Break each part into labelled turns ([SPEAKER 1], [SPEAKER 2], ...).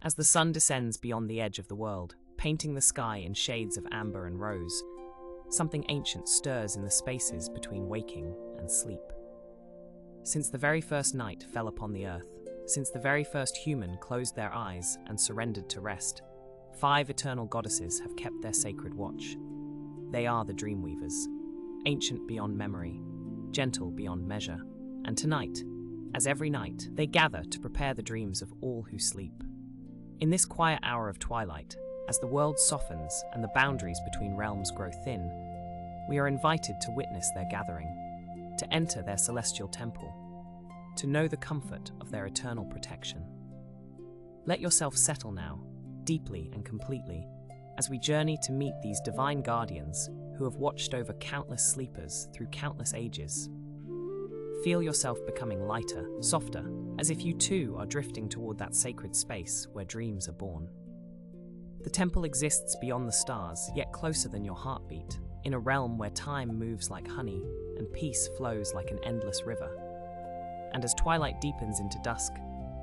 [SPEAKER 1] As the sun descends beyond the edge of the world, painting the sky in shades of amber and rose, something ancient stirs in the spaces between waking and sleep. Since the very first night fell upon the earth, since the very first human closed their eyes and surrendered to rest, 5 eternal goddesses have kept their sacred watch. They are the Dreamweavers, ancient beyond memory, gentle beyond measure, and tonight, as every night, they gather to prepare the dreams of all who sleep. In this quiet hour of twilight, as the world softens and the boundaries between realms grow thin, we are invited to witness their gathering, to enter their celestial temple, to know the comfort of their eternal protection. Let yourself settle now, deeply and completely, as we journey to meet these divine guardians who have watched over countless sleepers through countless ages. Feel yourself becoming lighter, softer, as if you too are drifting toward that sacred space where dreams are born. The temple exists beyond the stars, yet closer than your heartbeat, in a realm where time moves like honey and peace flows like an endless river. And as twilight deepens into dusk,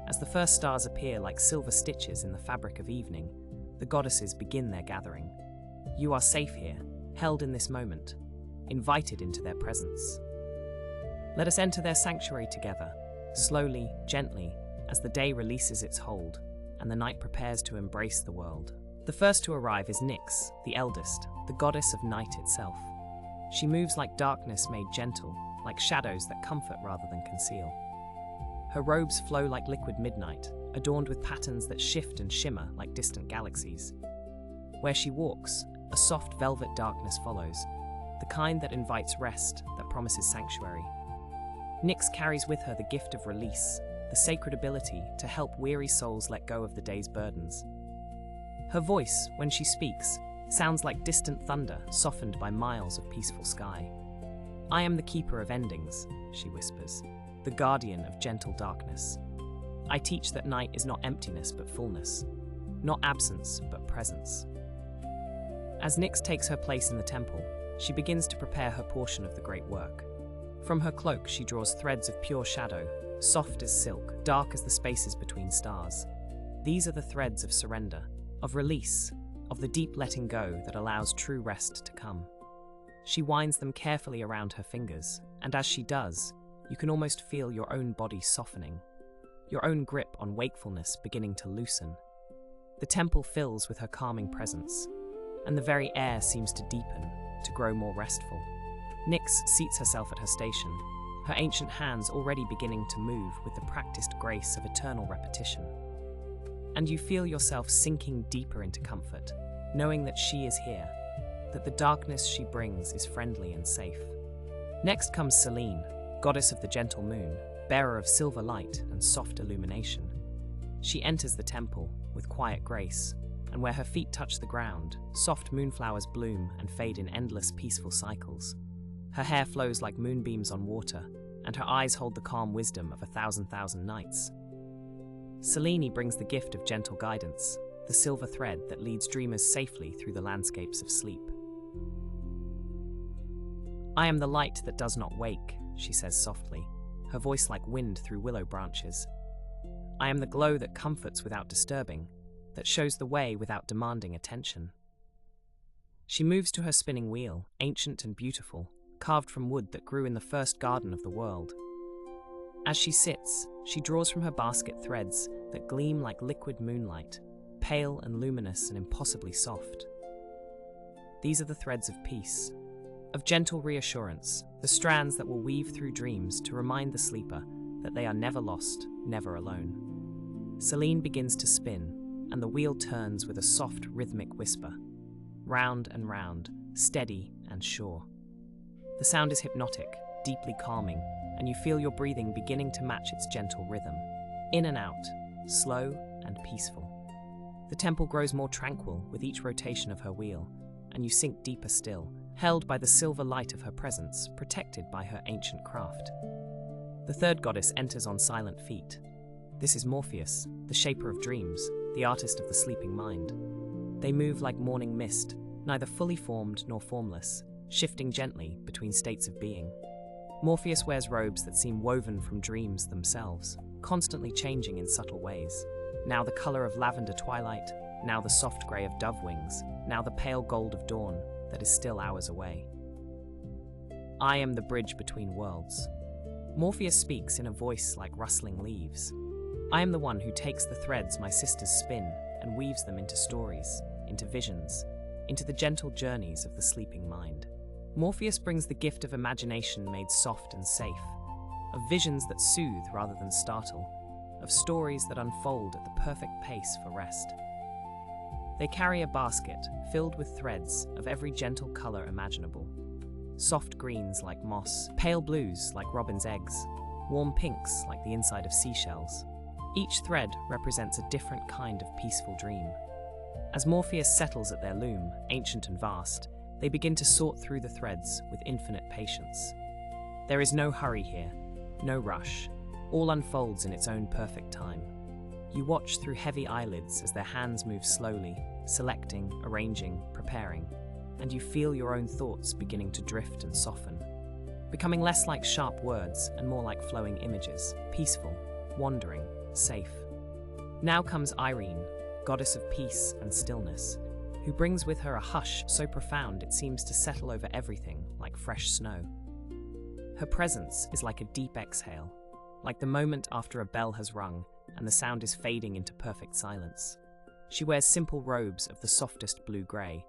[SPEAKER 1] as the first stars appear like silver stitches in the fabric of evening, the goddesses begin their gathering. You are safe here, held in this moment, invited into their presence. Let us enter their sanctuary together, slowly, gently, as the day releases its hold and the night prepares to embrace the world. The first to arrive is Nyx, the eldest, the goddess of night itself. She moves like darkness made gentle, like shadows that comfort rather than conceal. Her robes flow like liquid midnight, adorned with patterns that shift and shimmer like distant galaxies. Where she walks, a soft velvet darkness follows, the kind that invites rest, that promises sanctuary. Nyx carries with her the gift of release, the sacred ability to help weary souls let go of the day's burdens. Her voice, when she speaks, sounds like distant thunder softened by miles of peaceful sky. I am the keeper of endings, she whispers, the guardian of gentle darkness. I teach that night is not emptiness but fullness, not absence but presence. As Nyx takes her place in the temple, she begins to prepare her portion of the great work. From her cloak she draws threads of pure shadow, soft as silk, dark as the spaces between stars. These are the threads of surrender, of release, of the deep letting go that allows true rest to come. She winds them carefully around her fingers, and as she does, you can almost feel your own body softening, your own grip on wakefulness beginning to loosen. The temple fills with her calming presence, and the very air seems to deepen, to grow more restful. Nyx seats herself at her station, her ancient hands already beginning to move with the practiced grace of eternal repetition. And you feel yourself sinking deeper into comfort, knowing that she is here, that the darkness she brings is friendly and safe. Next comes Selene, goddess of the gentle moon, bearer of silver light and soft illumination. She enters the temple with quiet grace, and where her feet touch the ground, soft moonflowers bloom and fade in endless peaceful cycles. Her hair flows like moonbeams on water, and her eyes hold the calm wisdom of 1,000,000 nights. Selene brings the gift of gentle guidance, the silver thread that leads dreamers safely through the landscapes of sleep. I am the light that does not wake, she says softly, her voice like wind through willow branches. I am the glow that comforts without disturbing, that shows the way without demanding attention. She moves to her spinning wheel, ancient and beautiful, carved from wood that grew in the first garden of the world. As she sits, she draws from her basket threads that gleam like liquid moonlight, pale and luminous and impossibly soft. These are the threads of peace, of gentle reassurance, the strands that will weave through dreams to remind the sleeper that they are never lost, never alone. Selene begins to spin, and the wheel turns with a soft, rhythmic whisper, round and round, steady and sure. The sound is hypnotic, deeply calming, and you feel your breathing beginning to match its gentle rhythm. In and out, slow and peaceful. The temple grows more tranquil with each rotation of her wheel, and you sink deeper still, held by the silver light of her presence, protected by her ancient craft. The third goddess enters on silent feet. This is Morpheus, the shaper of dreams, the artist of the sleeping mind. They move like morning mist, neither fully formed nor formless, shifting gently between states of being. Morpheus wears robes that seem woven from dreams themselves, constantly changing in subtle ways. now the color of lavender twilight, now the soft grey of dove wings, now the pale gold of dawn that is still hours away. I am the bridge between worlds. Morpheus speaks in a voice like rustling leaves. I am the one who takes the threads my sisters spin and weaves them into stories, into visions, into the gentle journeys of the sleeping mind. Morpheus brings the gift of imagination made soft and safe, of visions that soothe rather than startle, of stories that unfold at the perfect pace for rest. They carry a basket filled with threads of every gentle color imaginable. Soft greens like moss, pale blues like robin's eggs, warm pinks like the inside of seashells. Each thread represents a different kind of peaceful dream. As Morpheus settles at their loom, ancient and vast, they begin to sort through the threads with infinite patience. There is no hurry here, no rush. All unfolds in its own perfect time. You watch through heavy eyelids as their hands move slowly, selecting, arranging, preparing, and you feel your own thoughts beginning to drift and soften, becoming less like sharp words and more like flowing images, peaceful, wandering, safe. Now comes Irene, goddess of peace and stillness, who brings with her a hush so profound it seems to settle over everything like fresh snow. Her presence is like a deep exhale, like the moment after a bell has rung and the sound is fading into perfect silence. She wears simple robes of the softest blue-grey,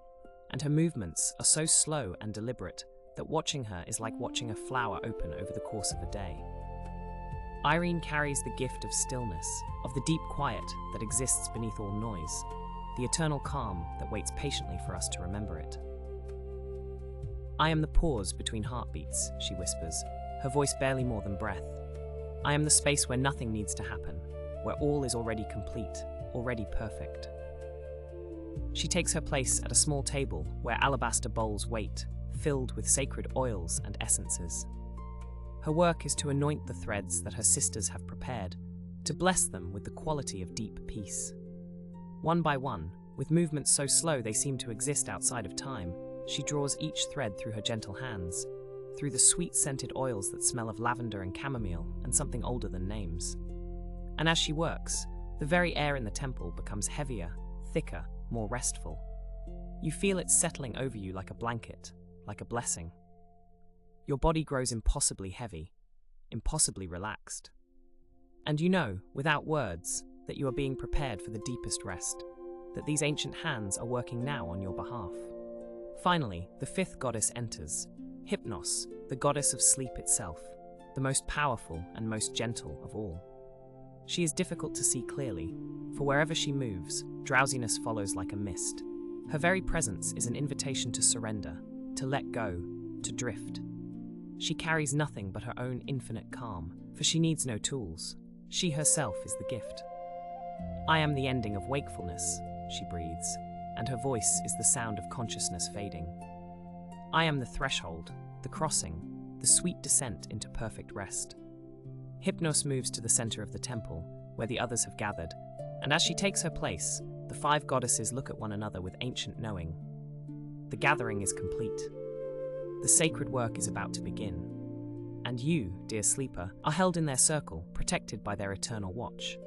[SPEAKER 1] and her movements are so slow and deliberate that watching her is like watching a flower open over the course of a day. Irene carries the gift of stillness, of the deep quiet that exists beneath all noise, the eternal calm that waits patiently for us to remember it. I am the pause between heartbeats, she whispers, her voice barely more than breath. I am the space where nothing needs to happen, where all is already complete, already perfect. She takes her place at a small table where alabaster bowls wait, filled with sacred oils and essences. Her work is to anoint the threads that her sisters have prepared, to bless them with the quality of deep peace. One by one, with movements so slow they seem to exist outside of time, she draws each thread through her gentle hands, through the sweet-scented oils that smell of lavender and chamomile and something older than names. And as she works, the very air in the temple becomes heavier, thicker, more restful. You feel it settling over you like a blanket, like a blessing. Your body grows impossibly heavy, impossibly relaxed. And you know, without words, that you are being prepared for the deepest rest, that these ancient hands are working now on your behalf. Finally, the fifth goddess enters, Hypnos, the goddess of sleep itself, the most powerful and most gentle of all. She is difficult to see clearly, for wherever she moves, drowsiness follows like a mist. Her very presence is an invitation to surrender, to let go, to drift. She carries nothing but her own infinite calm, for she needs no tools. She herself is the gift. I am the ending of wakefulness, she breathes, and her voice is the sound of consciousness fading. I am the threshold, the crossing, the sweet descent into perfect rest. Hypnos moves to the center of the temple, where the others have gathered, and as she takes her place, the five goddesses look at one another with ancient knowing. The gathering is complete. The sacred work is about to begin. And you, dear sleeper, are held in their circle, protected by their eternal watch.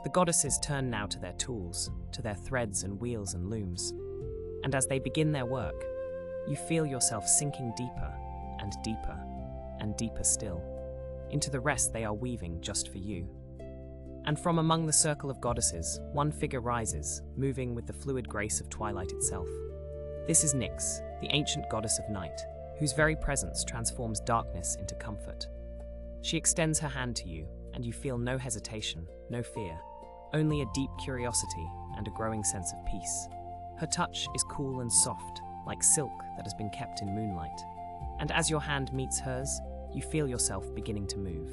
[SPEAKER 1] The goddesses turn now to their tools, to their threads and wheels and looms, and as they begin their work, you feel yourself sinking deeper and deeper and deeper still, into the rest they are weaving just for you. And from among the circle of goddesses, one figure rises, moving with the fluid grace of twilight itself. This is Nyx, the ancient goddess of night, whose very presence transforms darkness into comfort. She extends her hand to you, and you feel no hesitation, no fear, only a deep curiosity and a growing sense of peace. Her touch is cool and soft, like silk that has been kept in moonlight. And as your hand meets hers, you feel yourself beginning to move.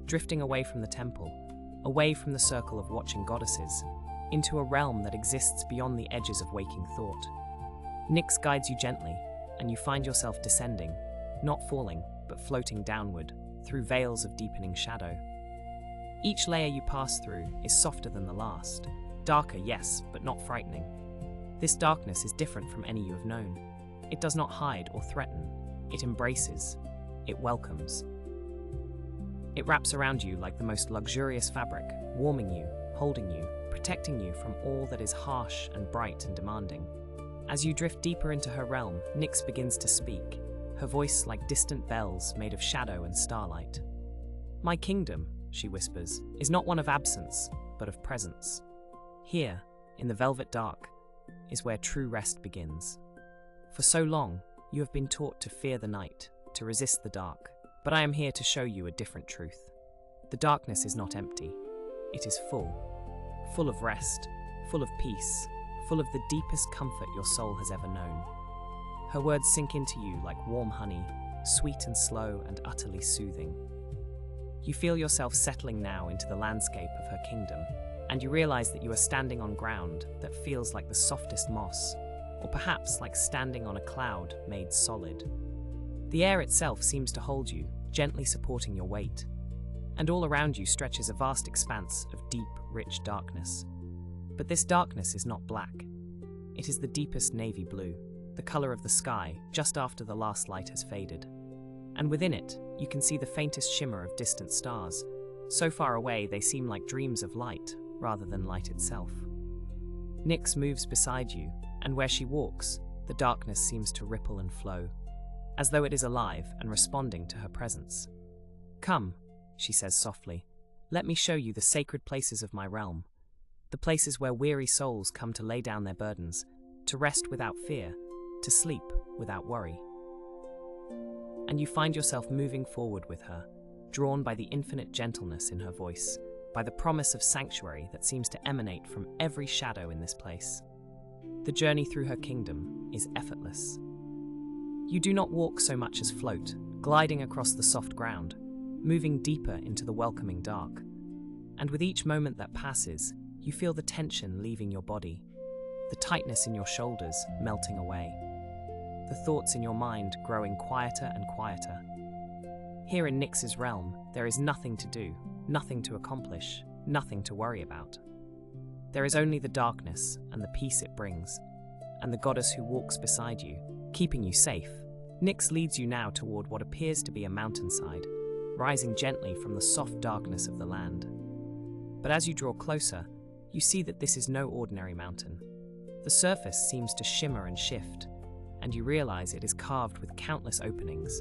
[SPEAKER 1] Drifting away from the temple, away from the circle of watching goddesses, into a realm that exists beyond the edges of waking thought. Nyx guides you gently, and you find yourself descending, not falling, but floating downward, through veils of deepening shadow. Each layer you pass through is softer than the last. Darker, yes, but not frightening. This darkness is different from any you have known. It does not hide or threaten. It embraces. It welcomes. It wraps around you like the most luxurious fabric, warming you, holding you, protecting you from all that is harsh and bright and demanding. As you drift deeper into her realm, Nyx begins to speak, her voice like distant bells made of shadow and starlight. "My kingdom," she whispers, "is not one of absence, but of presence. Here, in the velvet dark, is where true rest begins. For so long, you have been taught to fear the night, to resist the dark, but I am here to show you a different truth. The darkness is not empty. It is full of rest, full of peace, full of the deepest comfort your soul has ever known." Her words sink into you like warm honey, sweet and slow and utterly soothing. You feel yourself settling now into the landscape of her kingdom, and you realize that you are standing on ground that feels like the softest moss, or perhaps like standing on a cloud made solid. The air itself seems to hold you, gently supporting your weight, and all around you stretches a vast expanse of deep, rich darkness. But this darkness is not black. It is the deepest navy blue, the color of the sky just after the last light has faded. And within it, you can see the faintest shimmer of distant stars. So far away they seem like dreams of light, rather than light itself. Nyx moves beside you, and where she walks, the darkness seems to ripple and flow, as though it is alive and responding to her presence. "Come," she says softly, "let me show you the sacred places of my realm, the places where weary souls come to lay down their burdens, to rest without fear, to sleep without worry." And you find yourself moving forward with her, drawn by the infinite gentleness in her voice, by the promise of sanctuary that seems to emanate from every shadow in this place. The journey through her kingdom is effortless. You do not walk so much as float, gliding across the soft ground, moving deeper into the welcoming dark. And with each moment that passes, you feel the tension leaving your body, the tightness in your shoulders melting away, the thoughts in your mind growing quieter and quieter. Here in Nyx's realm, there is nothing to do, nothing to accomplish, nothing to worry about. There is only the darkness and the peace it brings, and the goddess who walks beside you, keeping you safe. Nyx leads you now toward what appears to be a mountainside, rising gently from the soft darkness of the land. But as you draw closer, you see that this is no ordinary mountain. The surface seems to shimmer and shift, and you realize it is carved with countless openings,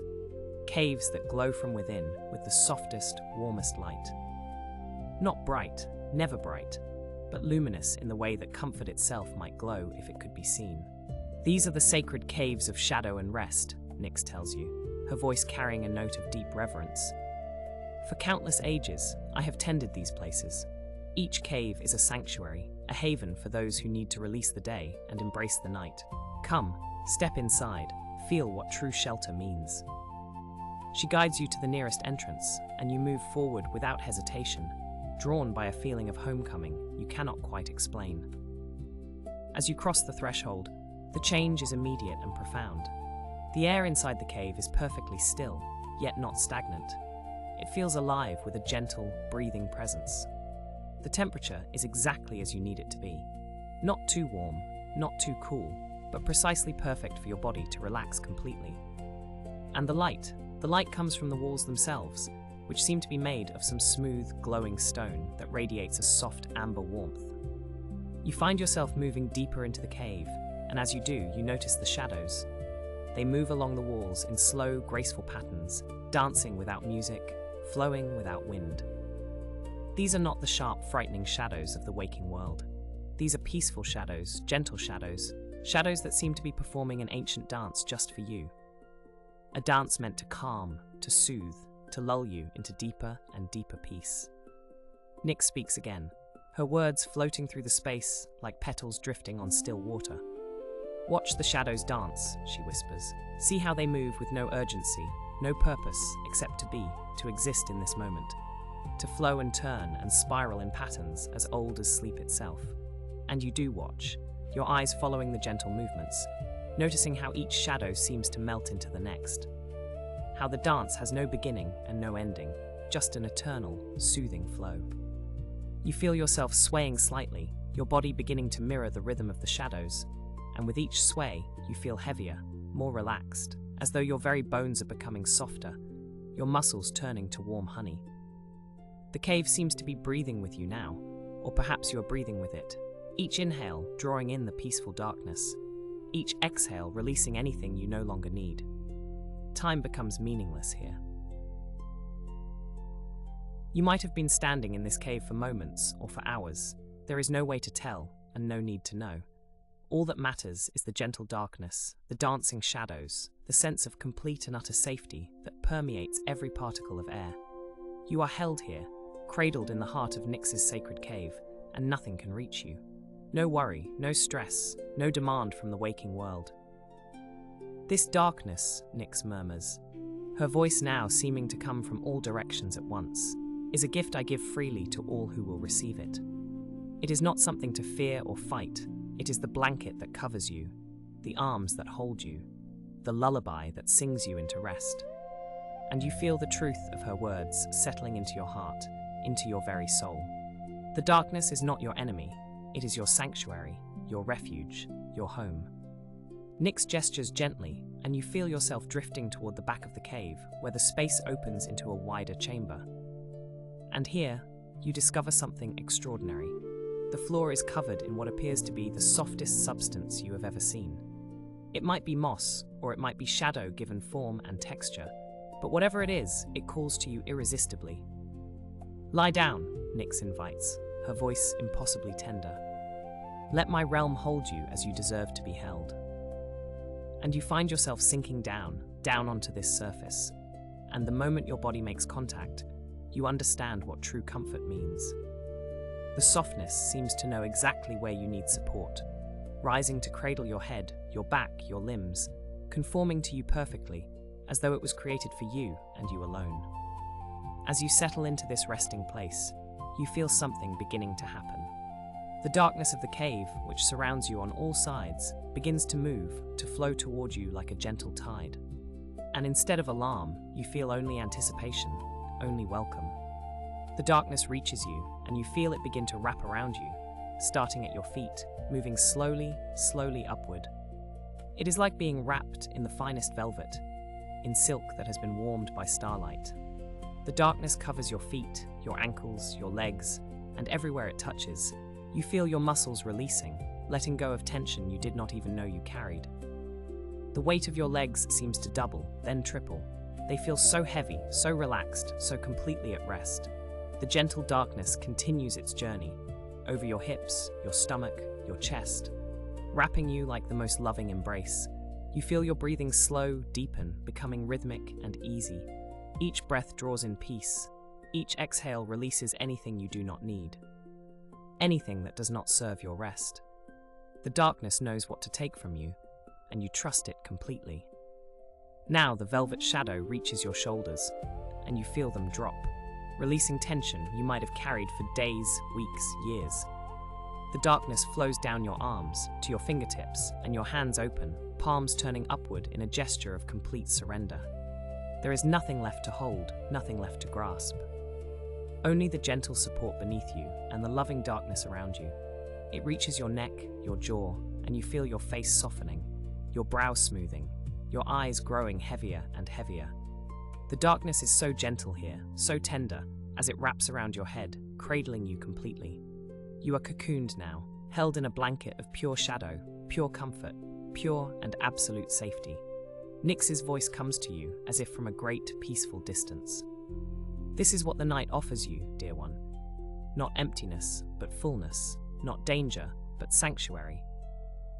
[SPEAKER 1] caves that glow from within with the softest, warmest light. Not bright, never bright, but luminous in the way that comfort itself might glow if it could be seen. "These are the sacred caves of shadow and rest," Nyx tells you, her voice carrying a note of deep reverence. "For countless ages, I have tended these places. Each cave is a sanctuary, a haven for those who need to release the day and embrace the night. Come, step inside, feel what true shelter means." She guides you to the nearest entrance, and you move forward without hesitation, drawn by a feeling of homecoming you cannot quite explain. As you cross the threshold, the change is immediate and profound. The air inside the cave is perfectly still, yet not stagnant. It feels alive with a gentle, breathing presence. The temperature is exactly as you need it to be. Not too warm, not too cool, but precisely perfect for your body to relax completely. And the light comes from the walls themselves, which seem to be made of some smooth, glowing stone that radiates a soft amber warmth. You find yourself moving deeper into the cave, and as you do, you notice the shadows. They move along the walls in slow, graceful patterns, dancing without music, flowing without wind. These are not the sharp, frightening shadows of the waking world. These are peaceful shadows, gentle shadows, shadows that seem to be performing an ancient dance just for you. A dance meant to calm, to soothe, to lull you into deeper and deeper peace. Nyx speaks again, her words floating through the space like petals drifting on still water. "Watch the shadows dance," she whispers. "See how they move with no urgency, no purpose except to be, to exist in this moment, to flow and turn and spiral in patterns as old as sleep itself." And you do watch, your eyes following the gentle movements, noticing how each shadow seems to melt into the next. How the dance has no beginning and no ending, just an eternal, soothing flow. You feel yourself swaying slightly, your body beginning to mirror the rhythm of the shadows, and with each sway, you feel heavier, more relaxed, as though your very bones are becoming softer, your muscles turning to warm honey. The cave seems to be breathing with you now, or perhaps you are breathing with it. Each inhale drawing in the peaceful darkness, each exhale releasing anything you no longer need. Time becomes meaningless here. You might have been standing in this cave for moments or for hours. There is no way to tell and no need to know. All that matters is the gentle darkness, the dancing shadows, the sense of complete and utter safety that permeates every particle of air. You are held here, cradled in the heart of Nyx's sacred cave, and nothing can reach you. No worry, no stress, no demand from the waking world. This darkness, Nyx murmurs, her voice now seeming to come from all directions at once, is a gift I give freely to all who will receive it. It is not something to fear or fight. It is the blanket that covers you, the arms that hold you, the lullaby that sings you into rest. And you feel the truth of her words settling into your heart, into your very soul. The darkness is not your enemy. It is your sanctuary, your refuge, your home. Nyx gestures gently, and you feel yourself drifting toward the back of the cave, where the space opens into a wider chamber. And here, you discover something extraordinary. The floor is covered in what appears to be the softest substance you have ever seen. It might be moss, or it might be shadow given form and texture, but whatever it is, it calls to you irresistibly. Lie down, Nyx invites, her voice impossibly tender. Let my realm hold you as you deserve to be held. And you find yourself sinking down onto this surface, and the moment your body makes contact, you understand what true comfort means. The softness seems to know exactly where you need support, rising to cradle your head, your back, your limbs, conforming to you perfectly, as though it was created for you and you alone. As you settle into this resting place, you feel something beginning to happen. The darkness of the cave, which surrounds you on all sides, begins to move, to flow toward you like a gentle tide. And instead of alarm, you feel only anticipation, only welcome. The darkness reaches you, and you feel it begin to wrap around you, starting at your feet, moving slowly, slowly upward. It is like being wrapped in the finest velvet, in silk that has been warmed by starlight. The darkness covers your feet, your ankles, your legs, and everywhere it touches, you feel your muscles releasing, letting go of tension you did not even know you carried. The weight of your legs seems to double, then triple. They feel so heavy, so relaxed, so completely at rest. The gentle darkness continues its journey, over your hips, your stomach, your chest, wrapping you like the most loving embrace. You feel your breathing slow, deepen, becoming rhythmic and easy. Each breath draws in peace. Each exhale releases anything you do not need, anything that does not serve your rest. The darkness knows what to take from you, and you trust it completely. Now the velvet shadow reaches your shoulders, and you feel them drop, releasing tension you might have carried for days, weeks, years. The darkness flows down your arms, to your fingertips, and your hands open, palms turning upward in a gesture of complete surrender. There is nothing left to hold, nothing left to grasp. Only the gentle support beneath you and the loving darkness around you. It reaches your neck, your jaw, and you feel your face softening, your brow smoothing, your eyes growing heavier and heavier. The darkness is so gentle here, so tender, as it wraps around your head, cradling you completely. You are cocooned now, held in a blanket of pure shadow, pure comfort, pure and absolute safety. Nyx's voice comes to you as if from a great, peaceful distance. This is what the night offers you, dear one. Not emptiness, but fullness. Not danger, but sanctuary.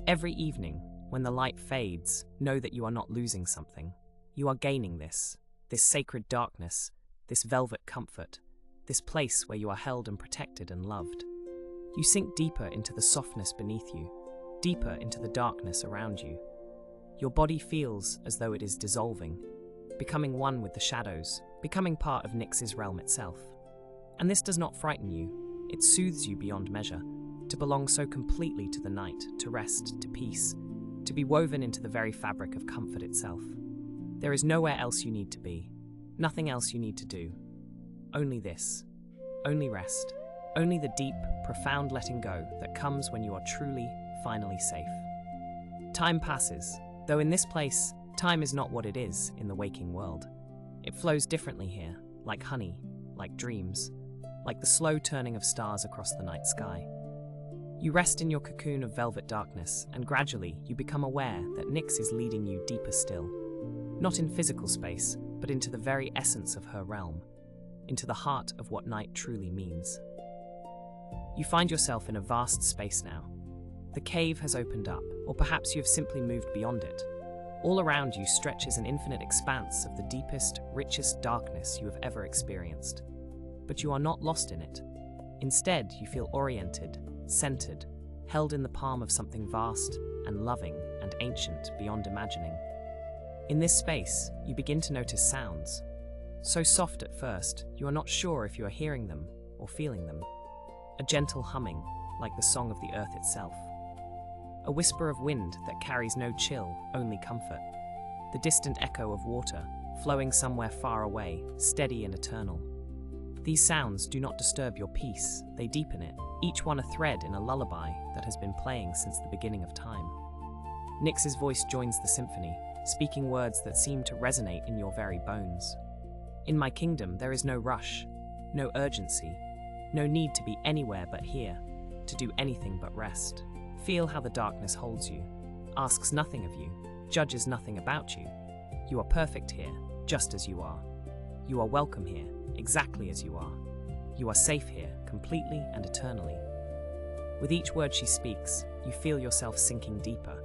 [SPEAKER 1] Every evening, when the light fades, know that you are not losing something. You are gaining this sacred darkness, this velvet comfort, this place where you are held and protected and loved. You sink deeper into the softness beneath you, deeper into the darkness around you. Your body feels as though it is dissolving, becoming one with the shadows, becoming part of Nyx's realm itself. And this does not frighten you, it soothes you beyond measure, to belong so completely to the night, to rest, to peace, to be woven into the very fabric of comfort itself. There is nowhere else you need to be, nothing else you need to do. Only this, only rest, only the deep, profound letting go that comes when you are truly, finally safe. Time passes, though in this place, time is not what it is in the waking world. It flows differently here, like honey, like dreams, like the slow turning of stars across the night sky. You rest in your cocoon of velvet darkness, and gradually you become aware that Nyx is leading you deeper still. Not in physical space, but into the very essence of her realm, into the heart of what night truly means. You find yourself in a vast space now. The cave has opened up, or perhaps you have simply moved beyond it. All around you stretches an infinite expanse of the deepest, richest darkness you have ever experienced. But you are not lost in it. Instead, you feel oriented, centered, held in the palm of something vast and loving and ancient beyond imagining. In this space, you begin to notice sounds. So soft at first, you are not sure if you are hearing them or feeling them. A gentle humming, like the song of the earth itself. A whisper of wind that carries no chill, only comfort. The distant echo of water, flowing somewhere far away, steady and eternal. These sounds do not disturb your peace, they deepen it, each one a thread in a lullaby that has been playing since the beginning of time. Nyx's voice joins the symphony, speaking words that seem to resonate in your very bones. In my kingdom, there is no rush, no urgency, no need to be anywhere but here, to do anything but rest. Feel how the darkness holds you, asks nothing of you, judges nothing about you. You are perfect here, just as you are. You are welcome here, exactly as you are. You are safe here, completely and eternally. With each word she speaks, you feel yourself sinking deeper,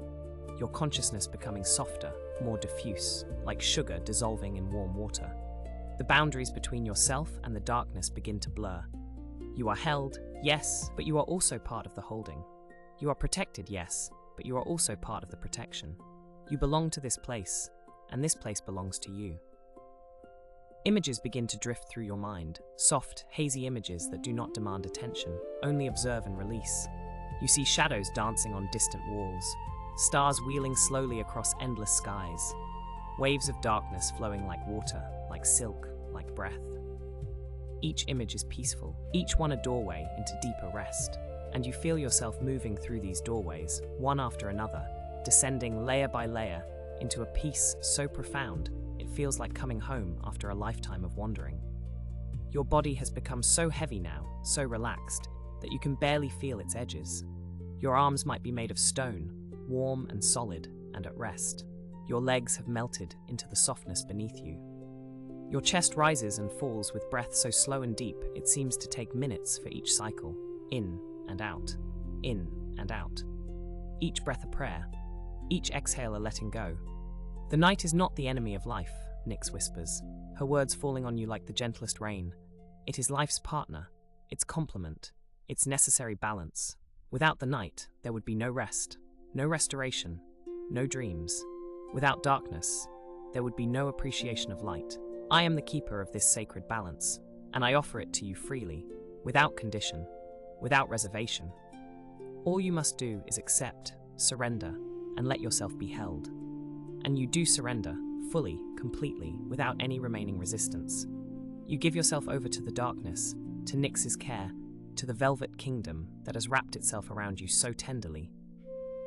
[SPEAKER 1] your consciousness becoming softer, more diffuse, like sugar dissolving in warm water. The boundaries between yourself and the darkness begin to blur. You are held, yes, but you are also part of the holding. You are protected, yes, but you are also part of the protection. You belong to this place, and this place belongs to you. Images begin to drift through your mind, soft, hazy images that do not demand attention, only observe and release. You see shadows dancing on distant walls, stars wheeling slowly across endless skies, waves of darkness flowing like water, like silk, like breath. Each image is peaceful, each one a doorway into deeper rest. And you feel yourself moving through these doorways, one after another, descending layer by layer into a peace so profound it feels like coming home after a lifetime of wandering. Your body has become so heavy now, so relaxed, that you can barely feel its edges. Your arms might be made of stone, warm and solid and at rest. Your legs have melted into the softness beneath you. Your chest rises and falls with breath so slow and deep it seems to take minutes for each cycle, in and out, in and out. Each breath a prayer, each exhale a letting go. The night is not the enemy of life, Nyx whispers, her words falling on you like the gentlest rain. It is life's partner, its complement, its necessary balance. Without the night, there would be no rest, no restoration, no dreams. Without darkness, there would be no appreciation of light. I am the keeper of this sacred balance, and I offer it to you freely, without condition, without reservation. All you must do is accept, surrender, and let yourself be held. And you do surrender, fully, completely, without any remaining resistance. You give yourself over to the darkness, to Nyx's care, to the velvet kingdom that has wrapped itself around you so tenderly.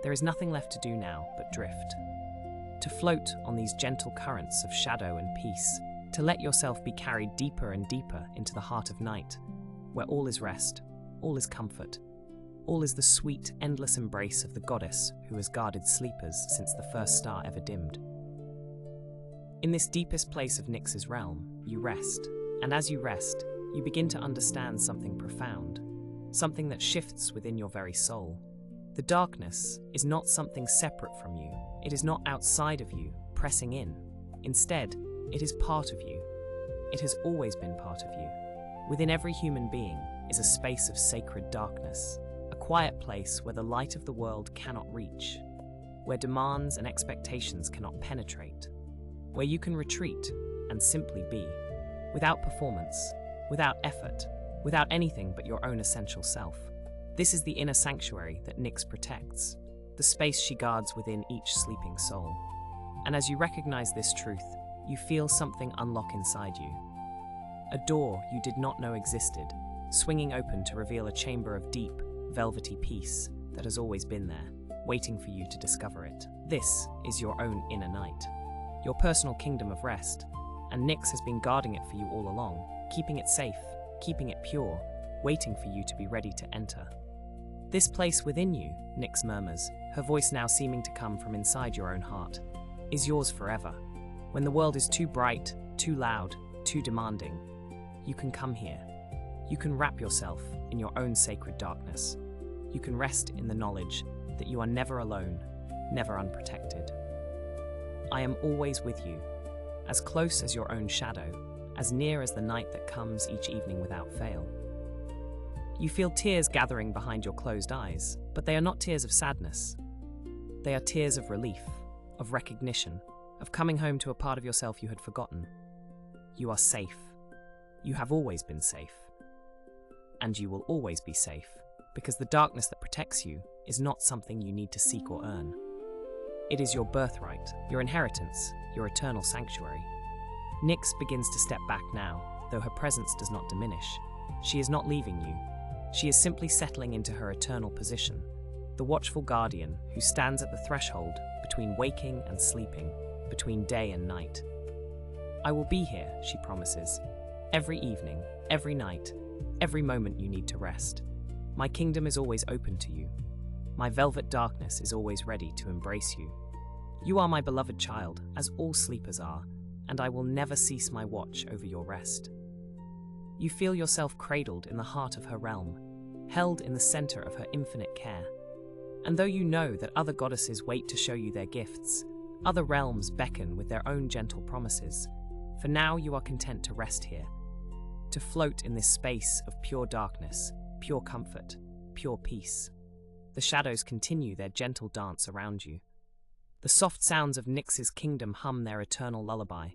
[SPEAKER 1] There is nothing left to do now but drift. To float on these gentle currents of shadow and peace, to let yourself be carried deeper and deeper into the heart of night, where all is rest, all is comfort, all is the sweet, endless embrace of the goddess who has guarded sleepers since the first star ever dimmed. In this deepest place of Nyx's realm, you rest, and as you rest, you begin to understand something profound, something that shifts within your very soul. The darkness is not something separate from you, it is not outside of you, pressing in. Instead, it is part of you. It has always been part of you. Within every human being is a space of sacred darkness, a quiet place where the light of the world cannot reach, where demands and expectations cannot penetrate, where you can retreat and simply be, without performance, without effort, without anything but your own essential self. This is the inner sanctuary that Nyx protects, the space she guards within each sleeping soul. And as you recognize this truth, you feel something unlock inside you. A door you did not know existed, swinging open to reveal a chamber of deep, velvety peace that has always been there, waiting for you to discover it. This is your own inner night, your personal kingdom of rest, and Nyx has been guarding it for you all along, keeping it safe, keeping it pure, waiting for you to be ready to enter. This place within you, Nyx murmurs, her voice now seeming to come from inside your own heart, is yours forever. When the world is too bright, too loud, too demanding, you can come here. You can wrap yourself in your own sacred darkness. You can rest in the knowledge that you are never alone, never unprotected. I am always with you, as close as your own shadow, as near as the night that comes each evening without fail. You feel tears gathering behind your closed eyes, but they are not tears of sadness. They are tears of relief, of recognition, of coming home to a part of yourself you had forgotten. You are safe. You have always been safe. And you will always be safe, because the darkness that protects you is not something you need to seek or earn. It is your birthright, your inheritance, your eternal sanctuary. Nyx begins to step back now, though her presence does not diminish. She is not leaving you. She is simply settling into her eternal position, the watchful guardian who stands at the threshold between waking and sleeping, between day and night. I will be here, she promises, every evening, every night, every moment you need to rest. My kingdom is always open to you. My velvet darkness is always ready to embrace you. You are my beloved child, as all sleepers are, and I will never cease my watch over your rest. You feel yourself cradled in the heart of her realm, held in the center of her infinite care. And though you know that other goddesses wait to show you their gifts, other realms beckon with their own gentle promises, for now you are content to rest here, to float in this space of pure darkness, pure comfort, pure peace. The shadows continue their gentle dance around you. The soft sounds of Nyx's kingdom hum their eternal lullaby.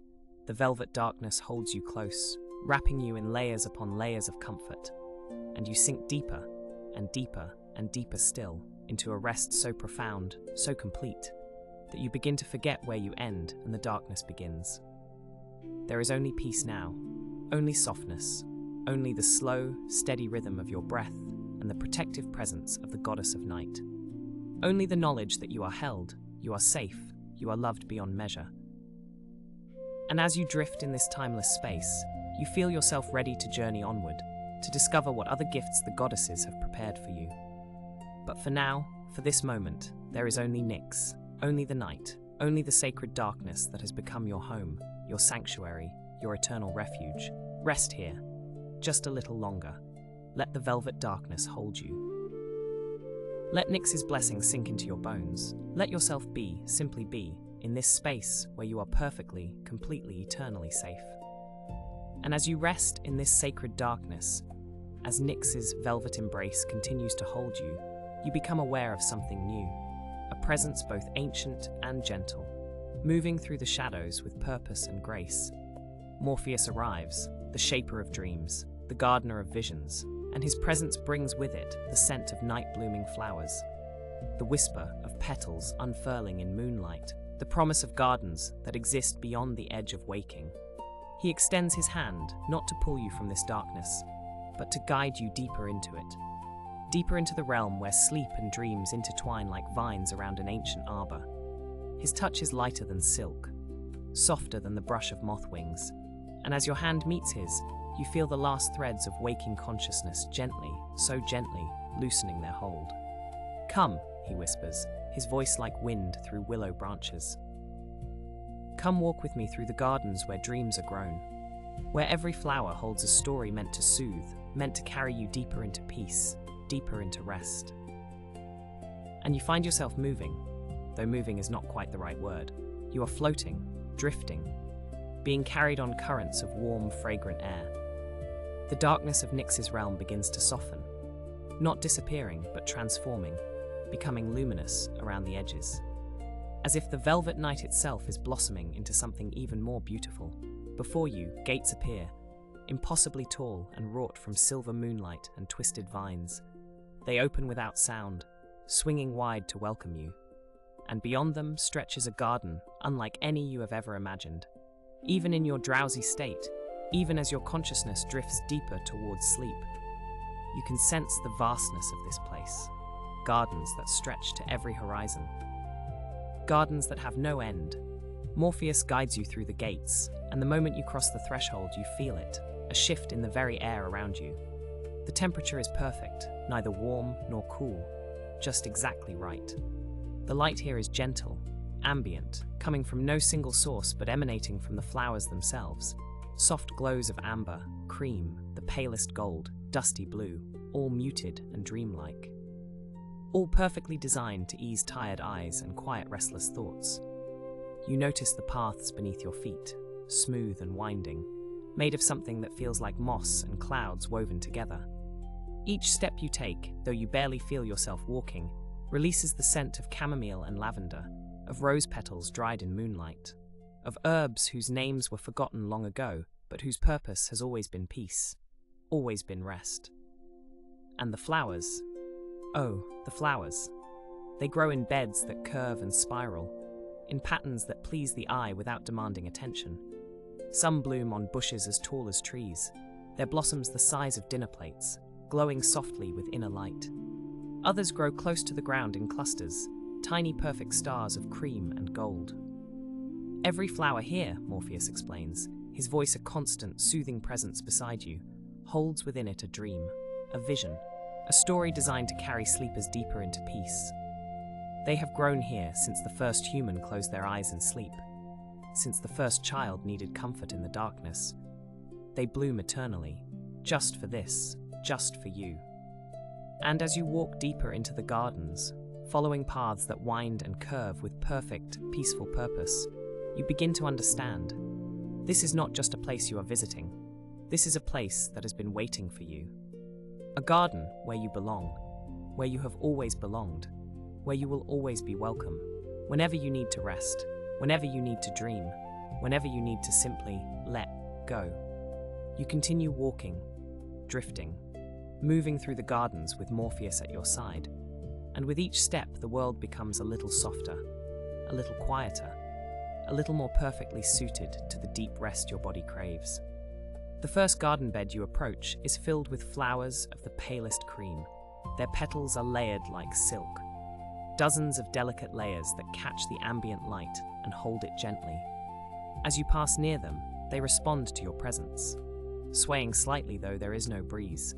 [SPEAKER 1] The velvet darkness holds you close, wrapping you in layers upon layers of comfort. And you sink deeper and deeper and deeper still into a rest so profound, so complete, that you begin to forget where you end and the darkness begins. There is only peace now, only softness, only the slow, steady rhythm of your breath and the protective presence of the goddess of night. Only the knowledge that you are held, you are safe, you are loved beyond measure. And as you drift in this timeless space, you feel yourself ready to journey onward, to discover what other gifts the goddesses have prepared for you. But for now, for this moment, there is only Nyx, only the night, only the sacred darkness that has become your home, your sanctuary, your eternal refuge. Rest here, just a little longer. Let the velvet darkness hold you. Let Nyx's blessing sink into your bones. Let yourself be, simply be, in this space where you are perfectly, completely, eternally safe. And as you rest in this sacred darkness, as Nyx's velvet embrace continues to hold you, you become aware of something new, a presence both ancient and gentle, moving through the shadows with purpose and grace. Morpheus arrives, the shaper of dreams, the gardener of visions, and his presence brings with it the scent of night-blooming flowers, the whisper of petals unfurling in moonlight, the promise of gardens that exist beyond the edge of waking. He extends his hand, not to pull you from this darkness, but to guide you deeper into it, deeper into the realm where sleep and dreams intertwine like vines around an ancient arbor. His touch is lighter than silk, softer than the brush of moth wings, and as your hand meets his, you feel the last threads of waking consciousness gently, so gently, loosening their hold. "Come," he whispers, his voice like wind through willow branches. "Come walk with me through the gardens where dreams are grown, where every flower holds a story meant to soothe, meant to carry you deeper into peace, deeper into rest." And you find yourself moving, though moving is not quite the right word. You are floating, drifting, being carried on currents of warm, fragrant air. The darkness of Nyx's realm begins to soften, not disappearing, but transforming, becoming luminous around the edges. As if the velvet night itself is blossoming into something even more beautiful. Before you, gates appear, impossibly tall and wrought from silver moonlight and twisted vines. They open without sound, swinging wide to welcome you. And beyond them stretches a garden unlike any you have ever imagined. Even in your drowsy state, even as your consciousness drifts deeper towards sleep, you can sense the vastness of this place. Gardens that stretch to every horizon. Gardens that have no end. Morpheus guides you through the gates, and the moment you cross the threshold, you feel it, a shift in the very air around you. The temperature is perfect, neither warm nor cool, just exactly right. The light here is gentle, ambient, coming from no single source but emanating from the flowers themselves. Soft glows of amber, cream, the palest gold, dusty blue, all muted and dreamlike. All perfectly designed to ease tired eyes and quiet restless thoughts. You notice the paths beneath your feet, smooth and winding, made of something that feels like moss and clouds woven together. Each step you take, though you barely feel yourself walking, releases the scent of chamomile and lavender, of rose petals dried in moonlight, of herbs whose names were forgotten long ago, but whose purpose has always been peace, always been rest. And the flowers. Oh, the flowers. They grow in beds that curve and spiral, in patterns that please the eye without demanding attention. Some bloom on bushes as tall as trees, their blossoms the size of dinner plates, glowing softly with inner light. Others grow close to the ground in clusters, tiny perfect stars of cream and gold. Every flower here, Morpheus explains, his voice a constant, soothing presence beside you, holds within it a dream, a vision, a story designed to carry sleepers deeper into peace. They have grown here since the first human closed their eyes in sleep, since the first child needed comfort in the darkness. They bloom eternally, just for this, just for you. And as you walk deeper into the gardens, following paths that wind and curve with perfect, peaceful purpose, you begin to understand. This is not just a place you are visiting. This is a place that has been waiting for you. A garden where you belong, where you have always belonged, where you will always be welcome, whenever you need to rest, whenever you need to dream, whenever you need to simply let go. You continue walking, drifting, moving through the gardens with Morpheus at your side, and with each step the world becomes a little softer, a little quieter, a little more perfectly suited to the deep rest your body craves. The first garden bed you approach is filled with flowers of the palest cream. Their petals are layered like silk, dozens of delicate layers that catch the ambient light and hold it gently. As you pass near them, they respond to your presence, swaying slightly though there is no breeze,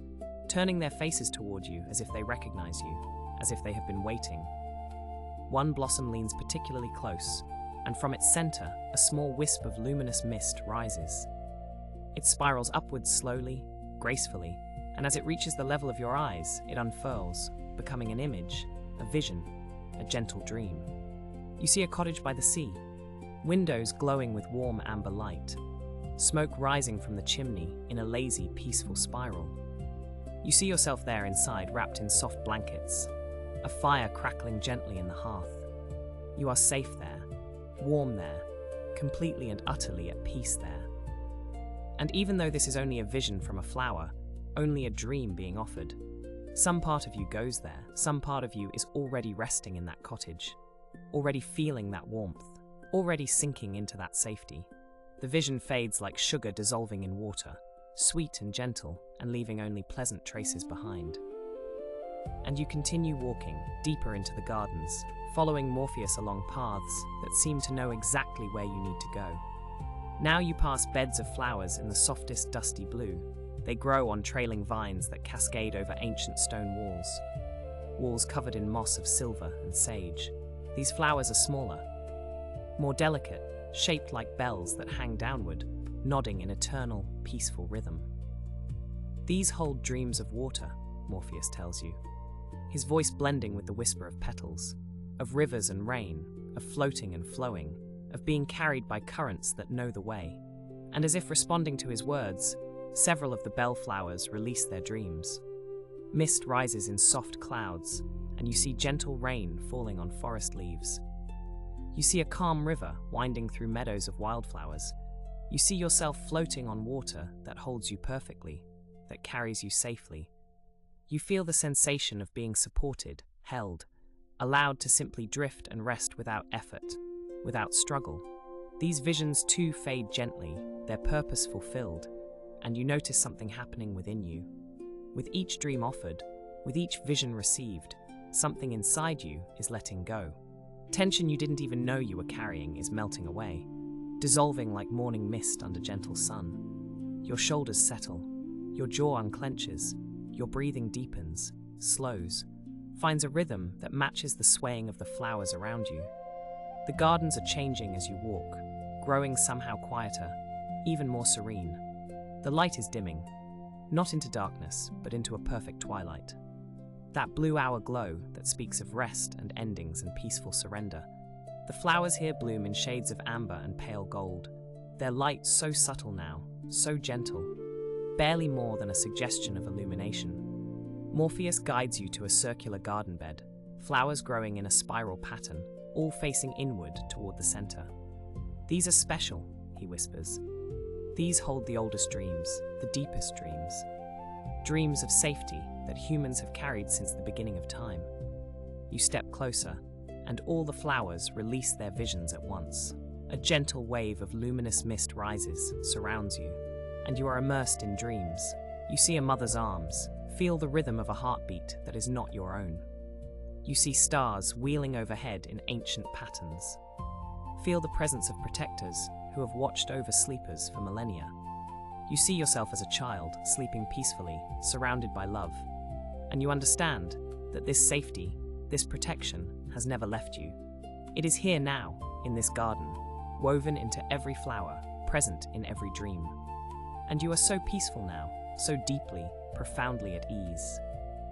[SPEAKER 1] turning their faces toward you as if they recognize you, as if they have been waiting. One blossom leans particularly close, and from its center, a small wisp of luminous mist rises. It spirals upwards slowly, gracefully, and as it reaches the level of your eyes, it unfurls, becoming an image, a vision, a gentle dream. You see a cottage by the sea, windows glowing with warm amber light, smoke rising from the chimney in a lazy, peaceful spiral. You see yourself there inside, wrapped in soft blankets, a fire crackling gently in the hearth. You are safe there, warm there, completely and utterly at peace there. And even though this is only a vision from a flower, only a dream being offered, some part of you goes there, some part of you is already resting in that cottage, already feeling that warmth, already sinking into that safety. The vision fades like sugar dissolving in water, sweet and gentle, and leaving only pleasant traces behind. And you continue walking deeper into the gardens, following Morpheus along paths that seem to know exactly where you need to go. Now you pass beds of flowers in the softest dusty blue. They grow on trailing vines that cascade over ancient stone walls covered in moss of silver and sage. These flowers are smaller, more delicate, shaped like bells that hang downward, nodding in eternal, peaceful rhythm. These hold dreams of water, Morpheus tells you, his voice blending with the whisper of petals, of rivers and rain, of floating and flowing, of being carried by currents that know the way. And as if responding to his words, several of the bellflowers release their dreams. Mist rises in soft clouds, and you see gentle rain falling on forest leaves. You see a calm river winding through meadows of wildflowers. You see yourself floating on water that holds you perfectly, that carries you safely. You feel the sensation of being supported, held, allowed to simply drift and rest without effort, without struggle. These visions too fade gently, their purpose fulfilled, and you notice something happening within you. With each dream offered, with each vision received, something inside you is letting go. Tension you didn't even know you were carrying is melting away, dissolving like morning mist under gentle sun. Your shoulders settle, your jaw unclenches, your breathing deepens, slows, finds a rhythm that matches the swaying of the flowers around you. The gardens are changing as you walk, growing somehow quieter, even more serene. The light is dimming, not into darkness, but into a perfect twilight. That blue-hour glow that speaks of rest and endings and peaceful surrender. The flowers here bloom in shades of amber and pale gold, their light so subtle now, so gentle, barely more than a suggestion of illumination. Morpheus guides you to a circular garden bed, flowers growing in a spiral pattern, all facing inward toward the center. "These are special," he whispers. "These hold the oldest dreams, the deepest dreams. Dreams of safety that humans have carried since the beginning of time." You step closer, and all the flowers release their visions at once. A gentle wave of luminous mist rises, surrounds you, and you are immersed in dreams. You see a mother's arms, feel the rhythm of a heartbeat that is not your own. You see stars wheeling overhead in ancient patterns. Feel the presence of protectors who have watched over sleepers for millennia. You see yourself as a child, sleeping peacefully, surrounded by love. And you understand that this safety, this protection, has never left you. It is here now, in this garden, woven into every flower, present in every dream. And you are so peaceful now, so deeply, profoundly at ease.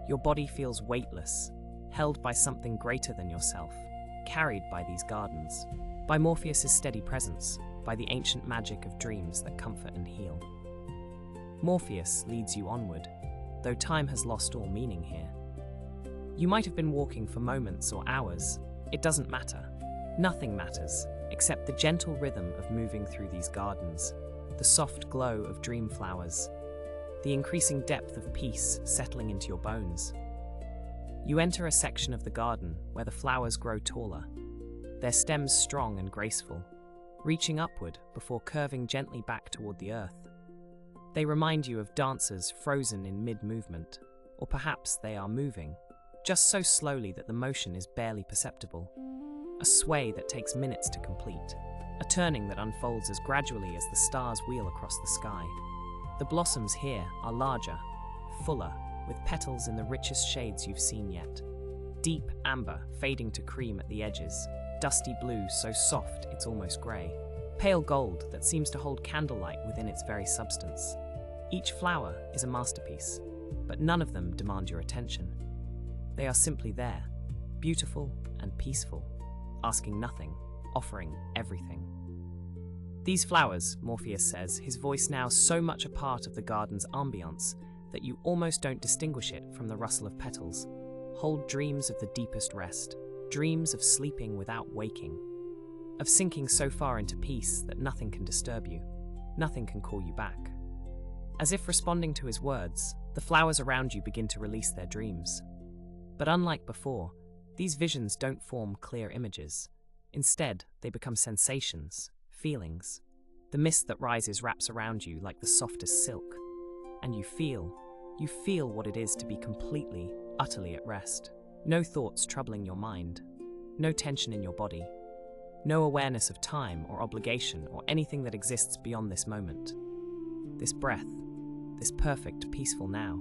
[SPEAKER 1] Your body feels weightless, held by something greater than yourself, carried by these gardens, by Morpheus's steady presence, by the ancient magic of dreams that comfort and heal. Morpheus leads you onward, though time has lost all meaning here. You might have been walking for moments or hours. It doesn't matter. Nothing matters, except the gentle rhythm of moving through these gardens, the soft glow of dream flowers, the increasing depth of peace settling into your bones. You enter a section of the garden where the flowers grow taller, their stems strong and graceful, reaching upward before curving gently back toward the earth. They remind you of dancers frozen in mid-movement, or perhaps they are moving, just so slowly that the motion is barely perceptible. A sway that takes minutes to complete, a turning that unfolds as gradually as the stars wheel across the sky. The blossoms here are larger, fuller, with petals in the richest shades you've seen yet. Deep amber fading to cream at the edges, dusty blue so soft it's almost grey, pale gold that seems to hold candlelight within its very substance. Each flower is a masterpiece, but none of them demand your attention. They are simply there, beautiful and peaceful, asking nothing, offering everything. "These flowers," Morpheus says, his voice now so much a part of the garden's ambience that you almost don't distinguish it from the rustle of petals, hold dreams of the deepest rest, dreams of sleeping without waking, of sinking so far into peace that nothing can disturb you, nothing can call you back. As if responding to his words, the flowers around you begin to release their dreams. But unlike before, these visions don't form clear images. Instead, they become sensations, feelings. The mist that rises wraps around you like the softest silk, and you feel what it is to be completely, utterly at rest. No thoughts troubling your mind, no tension in your body, no awareness of time or obligation or anything that exists beyond this moment. This breath, this perfect, peaceful now.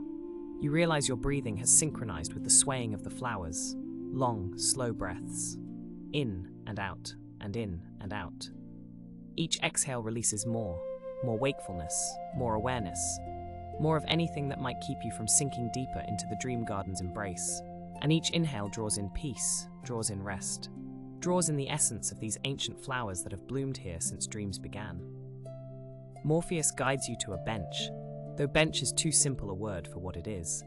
[SPEAKER 1] You realize your breathing has synchronized with the swaying of the flowers, long, slow breaths, in and out, and in and out. Each exhale releases more wakefulness, more awareness, more of anything that might keep you from sinking deeper into the dream garden's embrace. And each inhale draws in peace, draws in rest, draws in the essence of these ancient flowers that have bloomed here since dreams began. Morpheus guides you to a bench, though bench is too simple a word for what it is.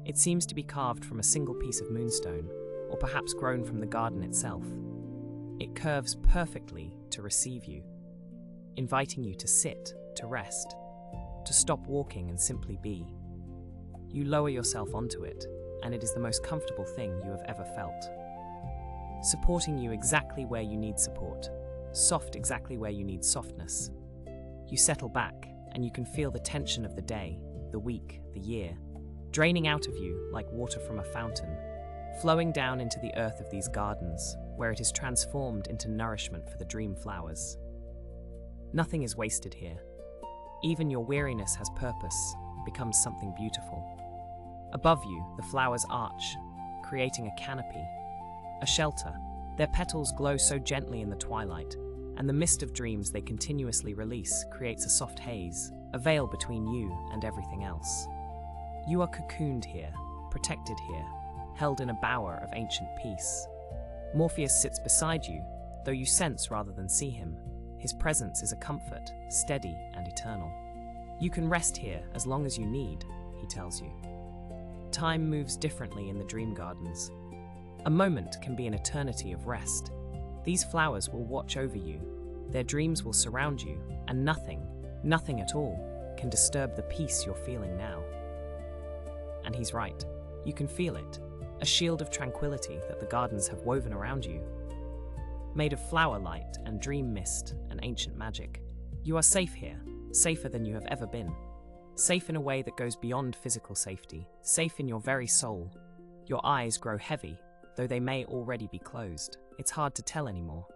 [SPEAKER 1] It seems to be carved from a single piece of moonstone, or perhaps grown from the garden itself. It curves perfectly to receive you, inviting you to sit, to rest, to stop walking and simply be. You lower yourself onto it, and it is the most comfortable thing you have ever felt. Supporting you exactly where you need support, soft exactly where you need softness. You settle back, and you can feel the tension of the day, the week, the year, draining out of you like water from a fountain, flowing down into the earth of these gardens, where it is transformed into nourishment for the dream flowers. Nothing is wasted here. Even your weariness has purpose, becomes something beautiful. Above you, the flowers arch, creating a canopy, a shelter. Their petals glow so gently in the twilight, and the mist of dreams they continuously release creates a soft haze, a veil between you and everything else. You are cocooned here, protected here, held in a bower of ancient peace. Morpheus sits beside you, though you sense rather than see him. His presence is a comfort, steady and eternal. You can rest here as long as you need, he tells you. Time moves differently in the dream gardens. A moment can be an eternity of rest. These flowers will watch over you, their dreams will surround you, and nothing at all, can disturb the peace you're feeling now. And he's right. You can feel it, a shield of tranquility that the gardens have woven around you. Made of flower light and dream mist and ancient magic. You are safe here, safer than you have ever been. Safe in a way that goes beyond physical safety, safe in your very soul. Your eyes grow heavy, though they may already be closed. It's hard to tell anymore.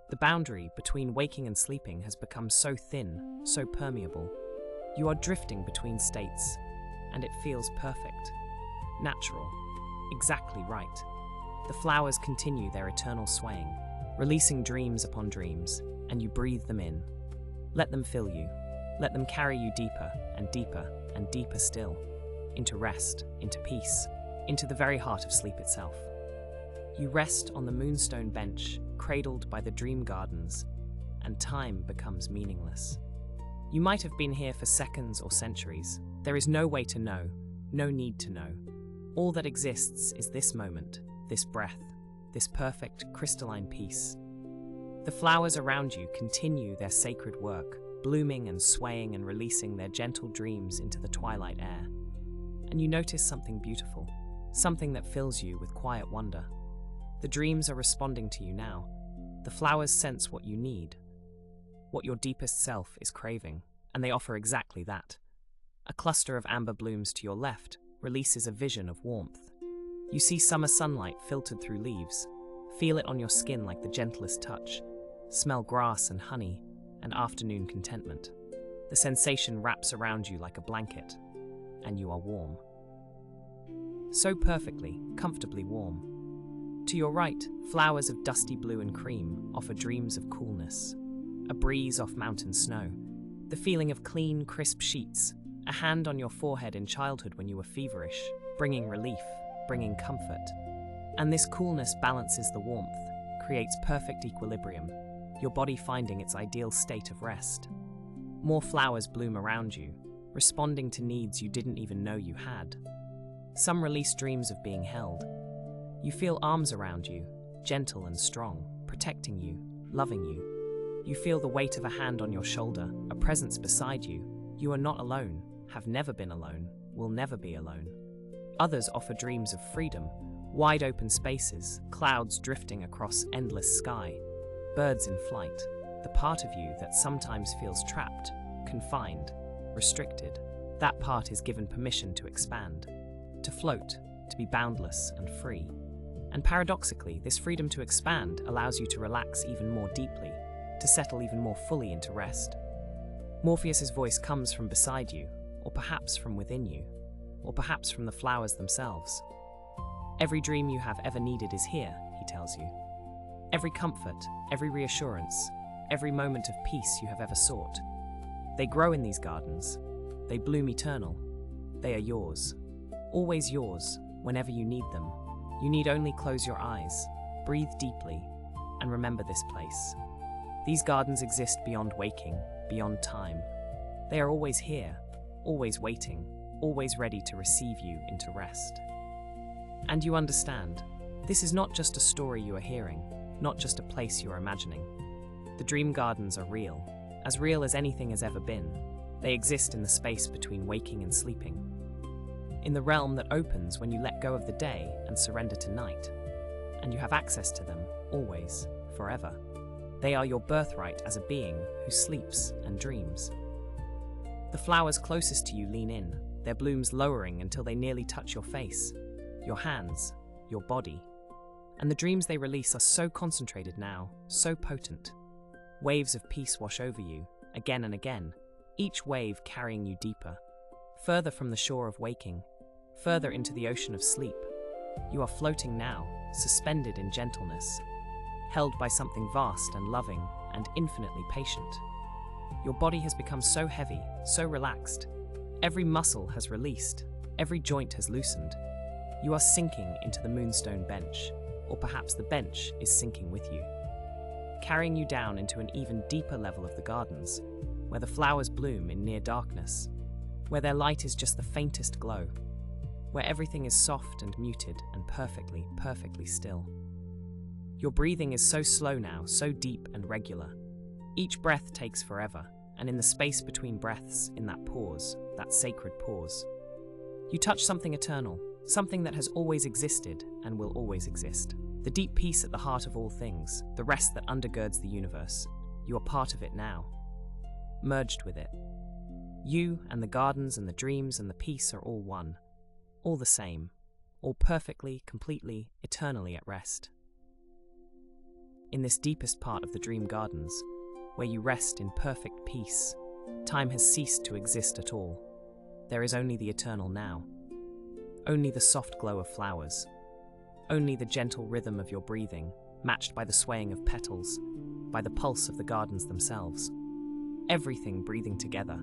[SPEAKER 1] The boundary between waking and sleeping has become so thin, so permeable. You are drifting between states, and it feels perfect. Natural. Exactly right. The flowers continue their eternal swaying, releasing dreams upon dreams, and you breathe them in. Let them fill you. Let them carry you deeper and deeper and deeper still, into rest, into peace, into the very heart of sleep itself. You rest on the moonstone bench, cradled by the dream gardens, and time becomes meaningless. You might have been here for seconds or centuries. There is no way to know, no need to know. All that exists is this moment, this breath, this perfect crystalline peace. The flowers around you continue their sacred work, blooming and swaying and releasing their gentle dreams into the twilight air. And you notice something beautiful, something that fills you with quiet wonder. The dreams are responding to you now. The flowers sense what you need, what your deepest self is craving, and they offer exactly that. A cluster of amber blooms to your left releases a vision of warmth. You see summer sunlight filtered through leaves, feel it on your skin like the gentlest touch, smell grass and honey, and afternoon contentment. The sensation wraps around you like a blanket, and you are warm. So perfectly, comfortably warm. To your right, flowers of dusty blue and cream offer dreams of coolness. A breeze off mountain snow, the feeling of clean, crisp sheets, a hand on your forehead in childhood when you were feverish, bringing relief, bringing comfort. And this coolness balances the warmth, creates perfect equilibrium, your body finding its ideal state of rest. More flowers bloom around you, responding to needs you didn't even know you had. Some release dreams of being held. You feel arms around you, gentle and strong, protecting you, loving you. You feel the weight of a hand on your shoulder, a presence beside you. You are not alone, have never been alone, will never be alone. Others offer dreams of freedom, wide open spaces, clouds drifting across endless sky, birds in flight, the part of you that sometimes feels trapped, confined, restricted. That part is given permission to expand, to float, to be boundless and free. And paradoxically, this freedom to expand allows you to relax even more deeply, to settle even more fully into rest. Morpheus's voice comes from beside you, or perhaps from within you, or perhaps from the flowers themselves. Every dream you have ever needed is here, he tells you. Every comfort, every reassurance, every moment of peace you have ever sought. They grow in these gardens. They bloom eternal. They are yours. Always yours, whenever you need them. You need only close your eyes, breathe deeply, and remember this place. These gardens exist beyond waking, beyond time. They are always here, always waiting, always ready to receive you into rest. And you understand, this is not just a story you are hearing, not just a place you are imagining. The dream gardens are real as anything has ever been. They exist in the space between waking and sleeping, in the realm that opens when you let go of the day and surrender to night. And you have access to them, always, forever. They are your birthright as a being who sleeps and dreams. The flowers closest to you lean in, their blooms lowering until they nearly touch your face, your hands, your body. And the dreams they release are so concentrated now, so potent. Waves of peace wash over you, again and again, each wave carrying you deeper, further from the shore of waking, further into the ocean of sleep. You are floating now, suspended in gentleness, held by something vast and loving and infinitely patient. Your body has become so heavy, so relaxed. Every muscle has released, every joint has loosened. You are sinking into the moonstone bench, or perhaps the bench is sinking with you, carrying you down into an even deeper level of the gardens, where the flowers bloom in near darkness, where their light is just the faintest glow, where everything is soft and muted and perfectly, perfectly still. Your breathing is so slow now, so deep and regular. Each breath takes forever, and in the space between breaths, in that pause, that sacred pause, you touch something eternal, something that has always existed and will always exist. The deep peace at the heart of all things, the rest that undergirds the universe. You are part of it now, merged with it. You and the gardens and the dreams and the peace are all one, all the same, all perfectly, completely, eternally at rest. In this deepest part of the dream gardens, where you rest in perfect peace, time has ceased to exist at all. There is only the eternal now, only the soft glow of flowers, only the gentle rhythm of your breathing, matched by the swaying of petals, by the pulse of the gardens themselves. Everything breathing together,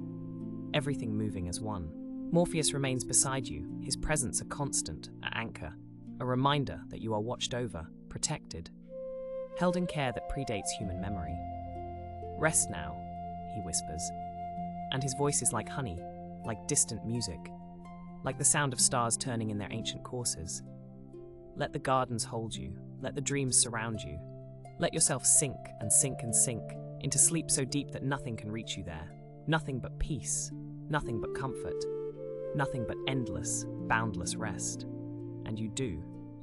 [SPEAKER 1] everything moving as one. Morpheus remains beside you, his presence a constant, an anchor, a reminder that you are watched over, protected, held in care that predates human memory. Rest now, he whispers, and his voice is like honey, like distant music, like the sound of stars turning in their ancient courses. Let the gardens hold you, let the dreams surround you. Let yourself sink and sink and sink into sleep so deep that nothing can reach you there. Nothing but peace, nothing but comfort, nothing but endless, boundless rest. And you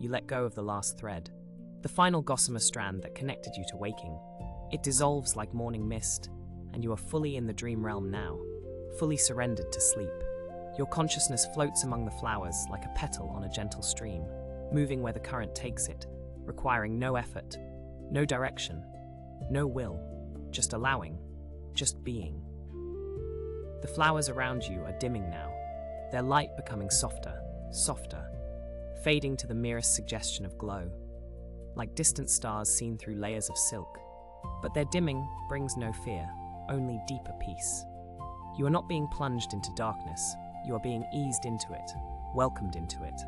[SPEAKER 1] let go of the last thread, the final gossamer strand that connected you to waking. It dissolves like morning mist, and you are fully in the dream realm now, fully surrendered to sleep. Your consciousness floats among the flowers like a petal on a gentle stream, moving where the current takes it, requiring no effort, no direction, no will, just allowing, just being. The flowers around you are dimming now, their light becoming softer, softer, fading to the merest suggestion of glow, like distant stars seen through layers of silk. But their dimming brings no fear, only deeper peace. You are not being plunged into darkness, you are being eased into it, welcomed into it,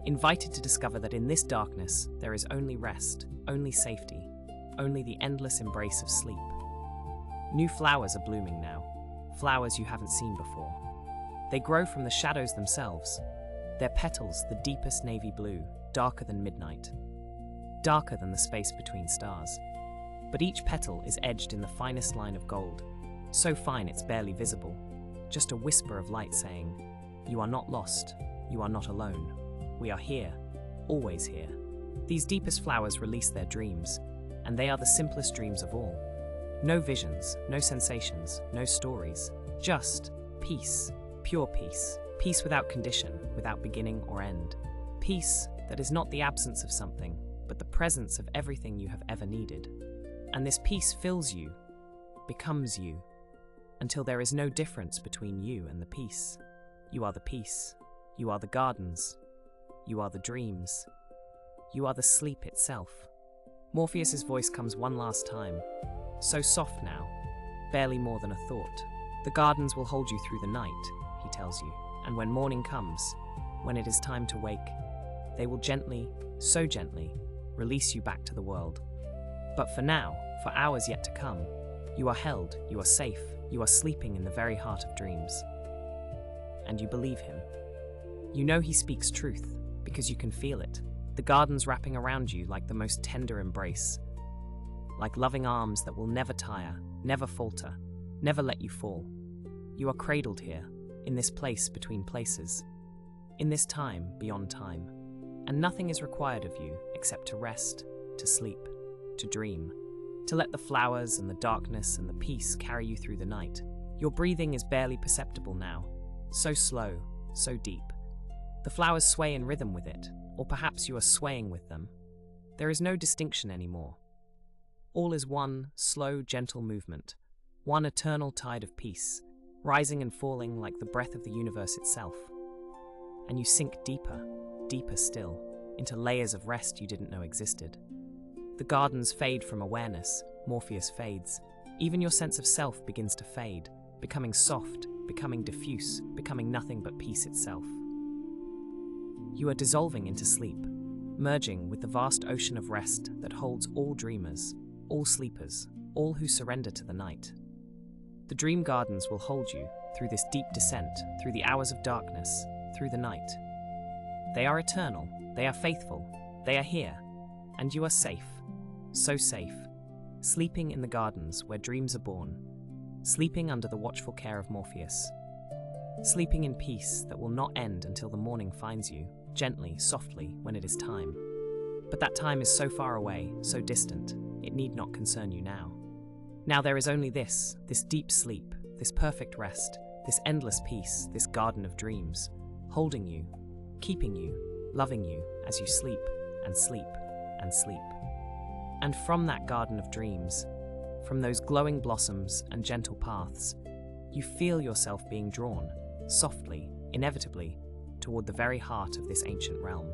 [SPEAKER 1] invited to discover that in this darkness there is only rest, only safety, only the endless embrace of sleep. New flowers are blooming now, flowers you haven't seen before. They grow from the shadows themselves, their petals the deepest navy blue, darker than midnight, darker than the space between stars. But each petal is edged in the finest line of gold, so fine it's barely visible, just a whisper of light saying, "You are not lost, you are not alone. We are here, always here." These deepest flowers release their dreams, and they are the simplest dreams of all. No visions, no sensations, no stories, just peace, pure peace, peace without condition, without beginning or end. Peace that is not the absence of something, but the presence of everything you have ever needed. And this peace fills you, becomes you, until there is no difference between you and the peace. You are the peace, you are the gardens, you are the dreams, you are the sleep itself. Morpheus's voice comes one last time, so soft now, barely more than a thought. The gardens will hold you through the night, he tells you, and when morning comes, when it is time to wake, they will gently, so gently, release you back to the world. But for now, for hours yet to come, you are held, you are safe, you are sleeping in the very heart of dreams. And you believe him. You know he speaks truth, because you can feel it. The gardens wrapping around you like the most tender embrace, like loving arms that will never tire, never falter, never let you fall. You are cradled here, in this place between places, in this time beyond time, and nothing is required of you except to rest, to sleep, to dream, to let the flowers and the darkness and the peace carry you through the night. Your breathing is barely perceptible now, so slow, so deep. The flowers sway in rhythm with it, or perhaps you are swaying with them. There is no distinction anymore. All is one slow, gentle movement, one eternal tide of peace, rising and falling like the breath of the universe itself. And you sink deeper, deeper still, into layers of rest you didn't know existed. The gardens fade from awareness, Morpheus fades. Even your sense of self begins to fade, becoming soft, becoming diffuse, becoming nothing but peace itself. You are dissolving into sleep, merging with the vast ocean of rest that holds all dreamers, all sleepers, all who surrender to the night. The dream gardens will hold you through this deep descent, through the hours of darkness, through the night. They are eternal, they are faithful, they are here, and you are safe, so safe, sleeping in the gardens where dreams are born, sleeping under the watchful care of Morpheus, sleeping in peace that will not end until the morning finds you, gently, softly, when it is time. But that time is so far away, so distant, it need not concern you now. Now there is only this deep sleep, this perfect rest, this endless peace, this garden of dreams, holding you, keeping you, loving you as you sleep and sleep and sleep. And from that garden of dreams, from those glowing blossoms and gentle paths, you feel yourself being drawn, softly, inevitably, toward the very heart of this ancient realm.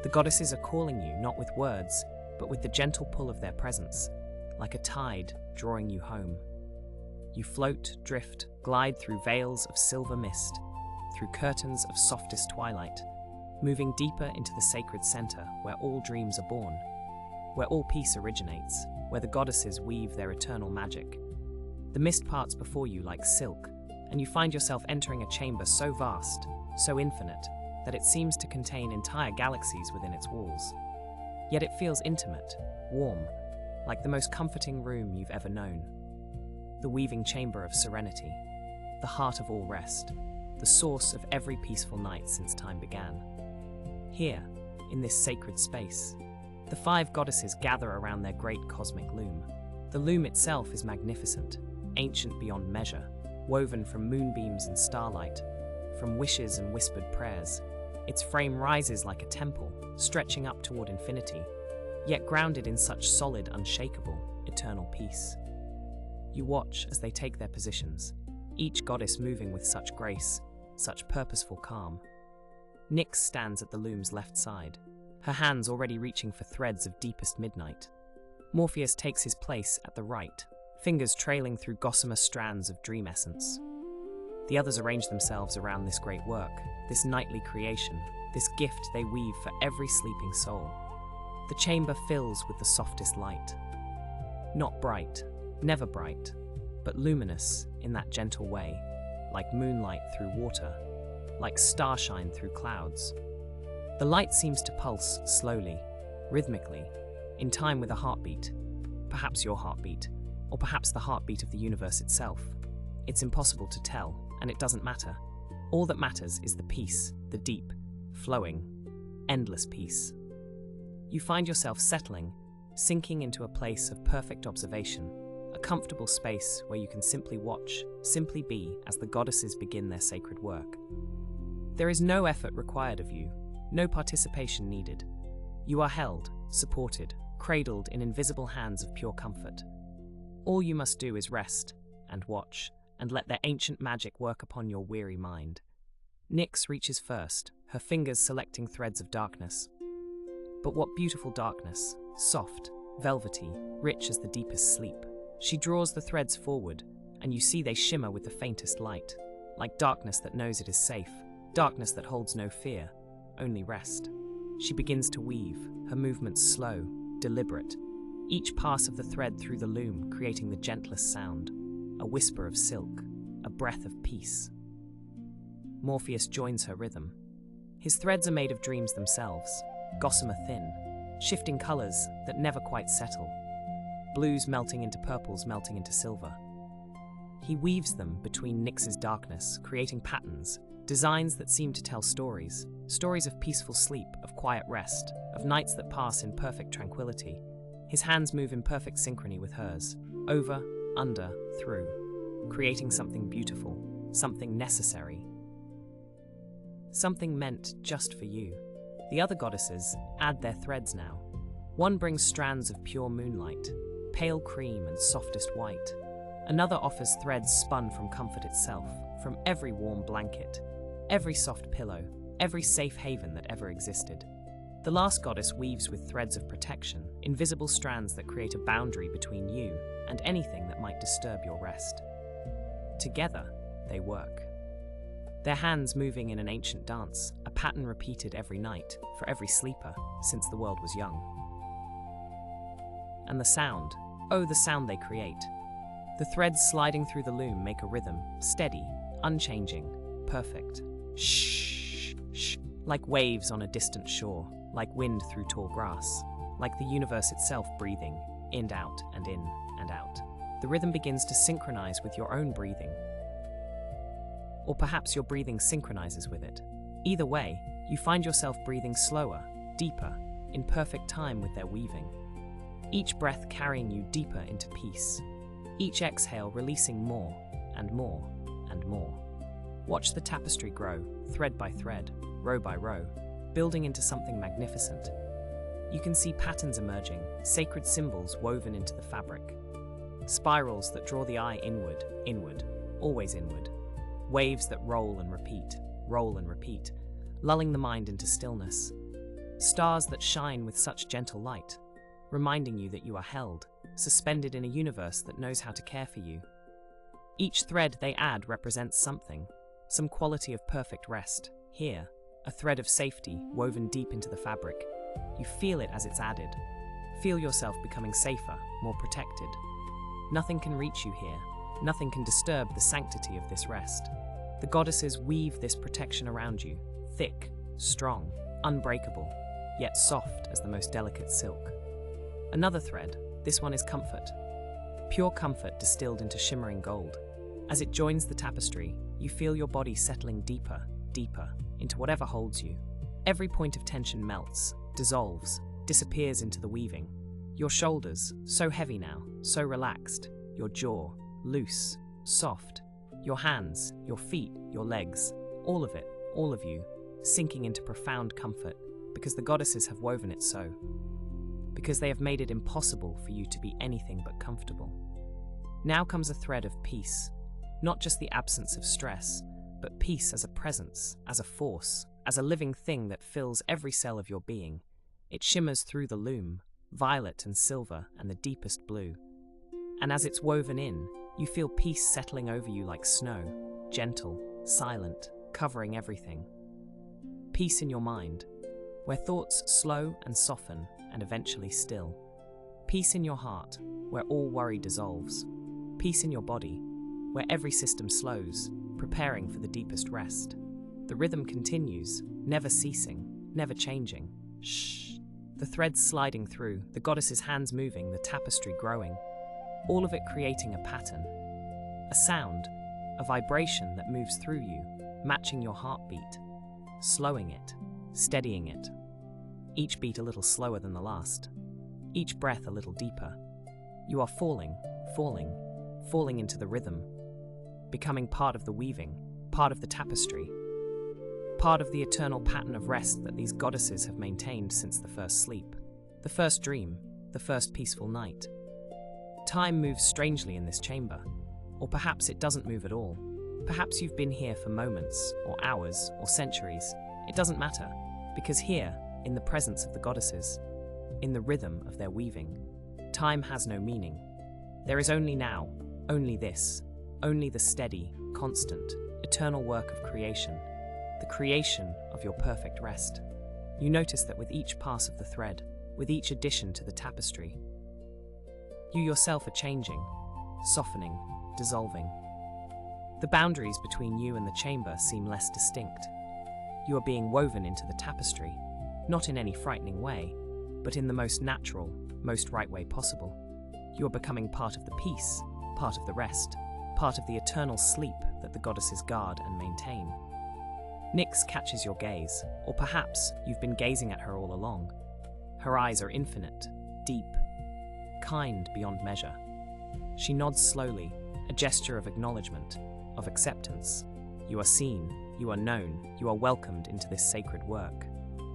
[SPEAKER 1] The goddesses are calling you not with words, but with the gentle pull of their presence, like a tide drawing you home. You float, drift, glide through veils of silver mist, through curtains of softest twilight, moving deeper into the sacred center where all dreams are born, where all peace originates, where the goddesses weave their eternal magic. The mist parts before you like silk, and you find yourself entering a chamber so vast, so infinite, that it seems to contain entire galaxies within its walls. Yet it feels intimate, warm, like the most comforting room you've ever known. The weaving chamber of serenity, the heart of all rest, the source of every peaceful night since time began. Here, in this sacred space, the 5 goddesses gather around their great cosmic loom. The loom itself is magnificent, ancient beyond measure, woven from moonbeams and starlight, from wishes and whispered prayers. Its frame rises like a temple, stretching up toward infinity, yet grounded in such solid, unshakable, eternal peace. You watch as they take their positions, each goddess moving with such grace, such purposeful calm. Nyx stands at the loom's left side, her hands already reaching for threads of deepest midnight. Morpheus takes his place at the right, fingers trailing through gossamer strands of dream essence. The others arrange themselves around this great work, this nightly creation, this gift they weave for every sleeping soul. The chamber fills with the softest light. Not bright, never bright, but luminous in that gentle way, like moonlight through water, like starshine through clouds. The light seems to pulse slowly, rhythmically, in time with a heartbeat, perhaps your heartbeat, or perhaps the heartbeat of the universe itself. It's impossible to tell, and it doesn't matter. All that matters is the peace, the deep, flowing, endless peace. You find yourself settling, sinking into a place of perfect observation, a comfortable space where you can simply watch, simply be as the goddesses begin their sacred work. There is no effort required of you, no participation needed. You are held, supported, cradled in invisible hands of pure comfort. All you must do is rest and watch, and let their ancient magic work upon your weary mind. Nyx reaches first, her fingers selecting threads of darkness. But what beautiful darkness, soft, velvety, rich as the deepest sleep. She draws the threads forward, and you see they shimmer with the faintest light, like darkness that knows it is safe, darkness that holds no fear, only rest. She begins to weave, her movements slow, deliberate, each pass of the thread through the loom creating the gentlest sound, a whisper of silk, a breath of peace. Morpheus joins her rhythm. His threads are made of dreams themselves, gossamer thin, shifting colors that never quite settle, blues melting into purples melting into silver. He weaves them between Nyx's darkness, creating patterns, designs that seem to tell stories, stories of peaceful sleep, of quiet rest, of nights that pass in perfect tranquility. His hands move in perfect synchrony with hers, over, under, through, creating something beautiful, something necessary, something meant just for you. The other goddesses add their threads now. One brings strands of pure moonlight, pale cream and softest white. Another offers threads spun from comfort itself, from every warm blanket, every soft pillow, every safe haven that ever existed. The last goddess weaves with threads of protection, invisible strands that create a boundary between you and anything that might disturb your rest. Together, they work. Their hands moving in an ancient dance, a pattern repeated every night, for every sleeper, since the world was young. And the sound, oh, the sound they create. The threads sliding through the loom make a rhythm, steady, unchanging, perfect. Shh, shh, like waves on a distant shore, like wind through tall grass, like the universe itself breathing, in out and in and out. The rhythm begins to synchronize with your own breathing. Or perhaps your breathing synchronizes with it. Either way, you find yourself breathing slower, deeper, in perfect time with their weaving. Each breath carrying you deeper into peace. Each exhale releasing more and more and more. Watch the tapestry grow, thread by thread, row by row, building into something magnificent. You can see patterns emerging, sacred symbols woven into the fabric. Spirals that draw the eye inward, inward, always inward. Waves that roll and repeat, lulling the mind into stillness. Stars that shine with such gentle light, reminding you that you are held, suspended in a universe that knows how to care for you. Each thread they add represents something, some quality of perfect rest. Here, a thread of safety woven deep into the fabric. You feel it as it's added. Feel yourself becoming safer, more protected. Nothing can reach you here. Nothing can disturb the sanctity of this rest. The goddesses weave this protection around you, thick, strong, unbreakable, yet soft as the most delicate silk. Another thread, this one is comfort. Pure comfort distilled into shimmering gold. As it joins the tapestry, you feel your body settling deeper, deeper, into whatever holds you. Every point of tension melts, dissolves, disappears into the weaving. Your shoulders, so heavy now, so relaxed. Your jaw, loose, soft. Your hands, your feet, your legs, all of it, all of you, sinking into profound comfort, because the goddesses have woven it so. Because they have made it impossible for you to be anything but comfortable. Now comes a thread of peace, not just the absence of stress, but peace as a presence, as a force, as a living thing that fills every cell of your being. It shimmers through the loom, violet and silver and the deepest blue. And as it's woven in, you feel peace settling over you like snow, gentle, silent, covering everything. Peace in your mind, where thoughts slow and soften and eventually still. Peace in your heart, where all worry dissolves. Peace in your body, where every system slows, preparing for the deepest rest. The rhythm continues, never ceasing, never changing. Shh. The threads sliding through, the goddess's hands moving, the tapestry growing. All of it creating a pattern, a sound, a vibration that moves through you, matching your heartbeat, slowing it, steadying it. Each beat a little slower than the last, each breath a little deeper. You are falling, falling, falling into the rhythm, becoming part of the weaving, part of the tapestry, part of the eternal pattern of rest that these goddesses have maintained since the first sleep, the first dream, the first peaceful night. Time moves strangely in this chamber, or perhaps it doesn't move at all. Perhaps you've been here for moments, or hours, or centuries. It doesn't matter, because here, in the presence of the goddesses, in the rhythm of their weaving, time has no meaning. There is only now, only this, only the steady, constant, eternal work of creation, the creation of your perfect rest. You notice that with each pass of the thread, with each addition to the tapestry, you yourself are changing, softening, dissolving. The boundaries between you and the chamber seem less distinct. You are being woven into the tapestry, not in any frightening way, but in the most natural, most right way possible. You are becoming part of the peace, part of the rest, part of the eternal sleep that the goddesses guard and maintain. Nyx catches your gaze, or perhaps you've been gazing at her all along. Her eyes are infinite, deep, kind beyond measure. She nods slowly, a gesture of acknowledgement, of acceptance. You are seen, you are known, you are welcomed into this sacred work.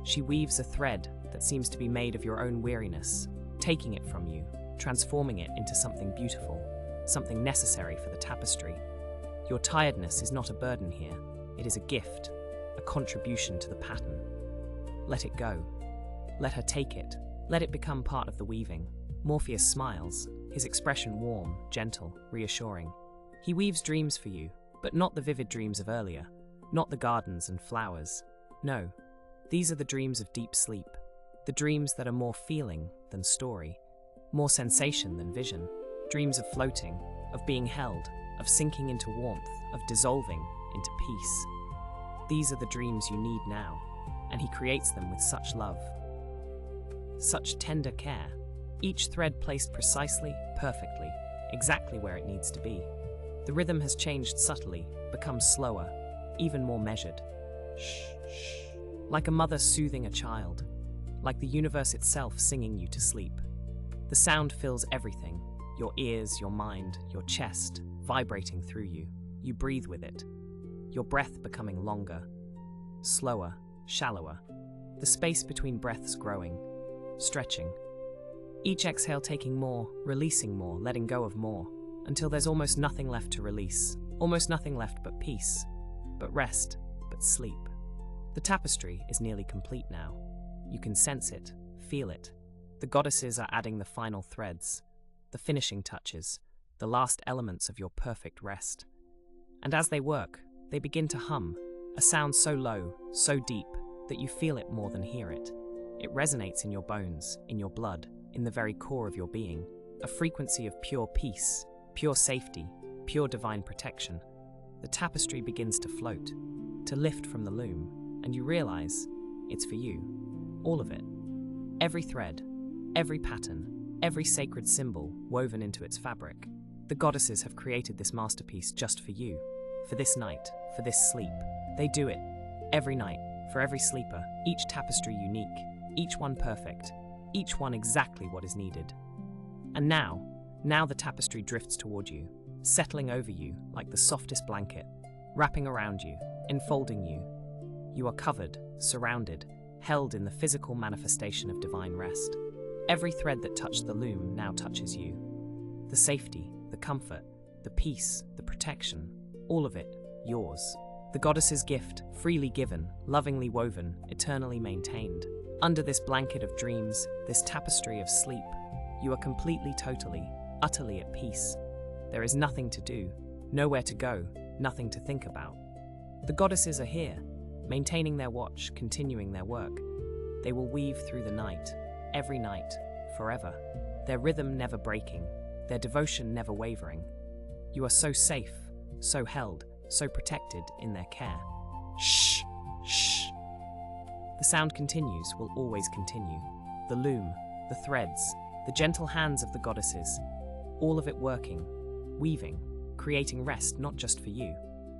[SPEAKER 1] She weaves a thread that seems to be made of your own weariness, taking it from you, transforming it into something beautiful, something necessary for the tapestry. Your tiredness is not a burden here. It is a gift, a contribution to the pattern. Let it go. Let her take it. Let it become part of the weaving. Morpheus smiles, his expression warm, gentle, reassuring. He weaves dreams for you, but not the vivid dreams of earlier, not the gardens and flowers. No, these are the dreams of deep sleep, the dreams that are more feeling than story, more sensation than vision, dreams of floating, of being held, of sinking into warmth, of dissolving into peace. These are the dreams you need now, and he creates them with such love, such tender care, each thread placed precisely, perfectly, exactly where it needs to be. The rhythm has changed subtly, become slower, even more measured. Shh, shh. Like a mother soothing a child, like the universe itself singing you to sleep. The sound fills everything, your ears, your mind, your chest, vibrating through you. You breathe with it, your breath becoming longer, slower, shallower, the space between breaths growing, stretching. Each exhale taking more, releasing more, letting go of more, until there's almost nothing left to release, almost nothing left but peace, but rest, but sleep. The tapestry is nearly complete now. You can sense it, feel it. The goddesses are adding the final threads, the finishing touches, the last elements of your perfect rest. And as they work, they begin to hum, a sound so low, so deep, that you feel it more than hear it. It resonates in your bones, in your blood, in the very core of your being, a frequency of pure peace, pure safety, pure divine protection. The tapestry begins to float, to lift from the loom, and you realize it's for you, all of it. Every thread, every pattern, every sacred symbol woven into its fabric. The goddesses have created this masterpiece just for you, for this night, for this sleep. They do it every night, for every sleeper, each tapestry unique, each one perfect, each one exactly what is needed. And now the tapestry drifts toward you, settling over you like the softest blanket, wrapping around you, enfolding you. You are covered, surrounded, held in the physical manifestation of divine rest. Every thread that touched the loom now touches you. The safety, the comfort, the peace, the protection, all of it, yours. The goddess's gift, freely given, lovingly woven, eternally maintained. Under this blanket of dreams, this tapestry of sleep, you are completely, totally, utterly at peace. There is nothing to do, nowhere to go, nothing to think about. The goddesses are here, maintaining their watch, continuing their work. They will weave through the night, every night, forever. Their rhythm never breaking, their devotion never wavering. You are so safe, so held, so protected in their care. Shh, shh. The sound continues, will always continue. The loom, the threads, the gentle hands of the goddesses, all of it working, weaving, creating rest not just for you,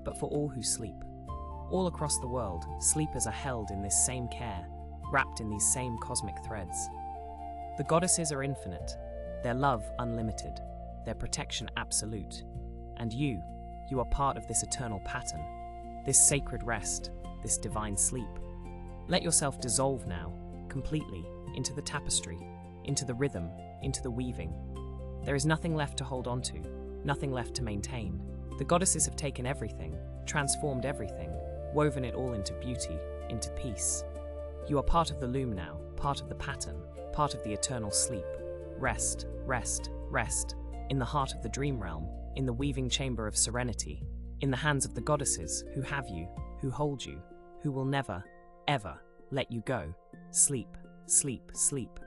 [SPEAKER 1] but for all who sleep. All across the world, sleepers are held in this same care, wrapped in these same cosmic threads. The goddesses are infinite, their love unlimited, their protection absolute. And you are part of this eternal pattern, this sacred rest, this divine sleep. Let yourself dissolve now, completely, into the tapestry, into the rhythm, into the weaving. There is nothing left to hold on to, nothing left to maintain. The goddesses have taken everything, transformed everything, woven it all into beauty, into peace. You are part of the loom now, part of the pattern, part of the eternal sleep. Rest, rest, rest, in the heart of the dream realm, in the weaving chamber of serenity, in the hands of the goddesses who have you, who hold you, who will never, ever let you go. Sleep, sleep, sleep.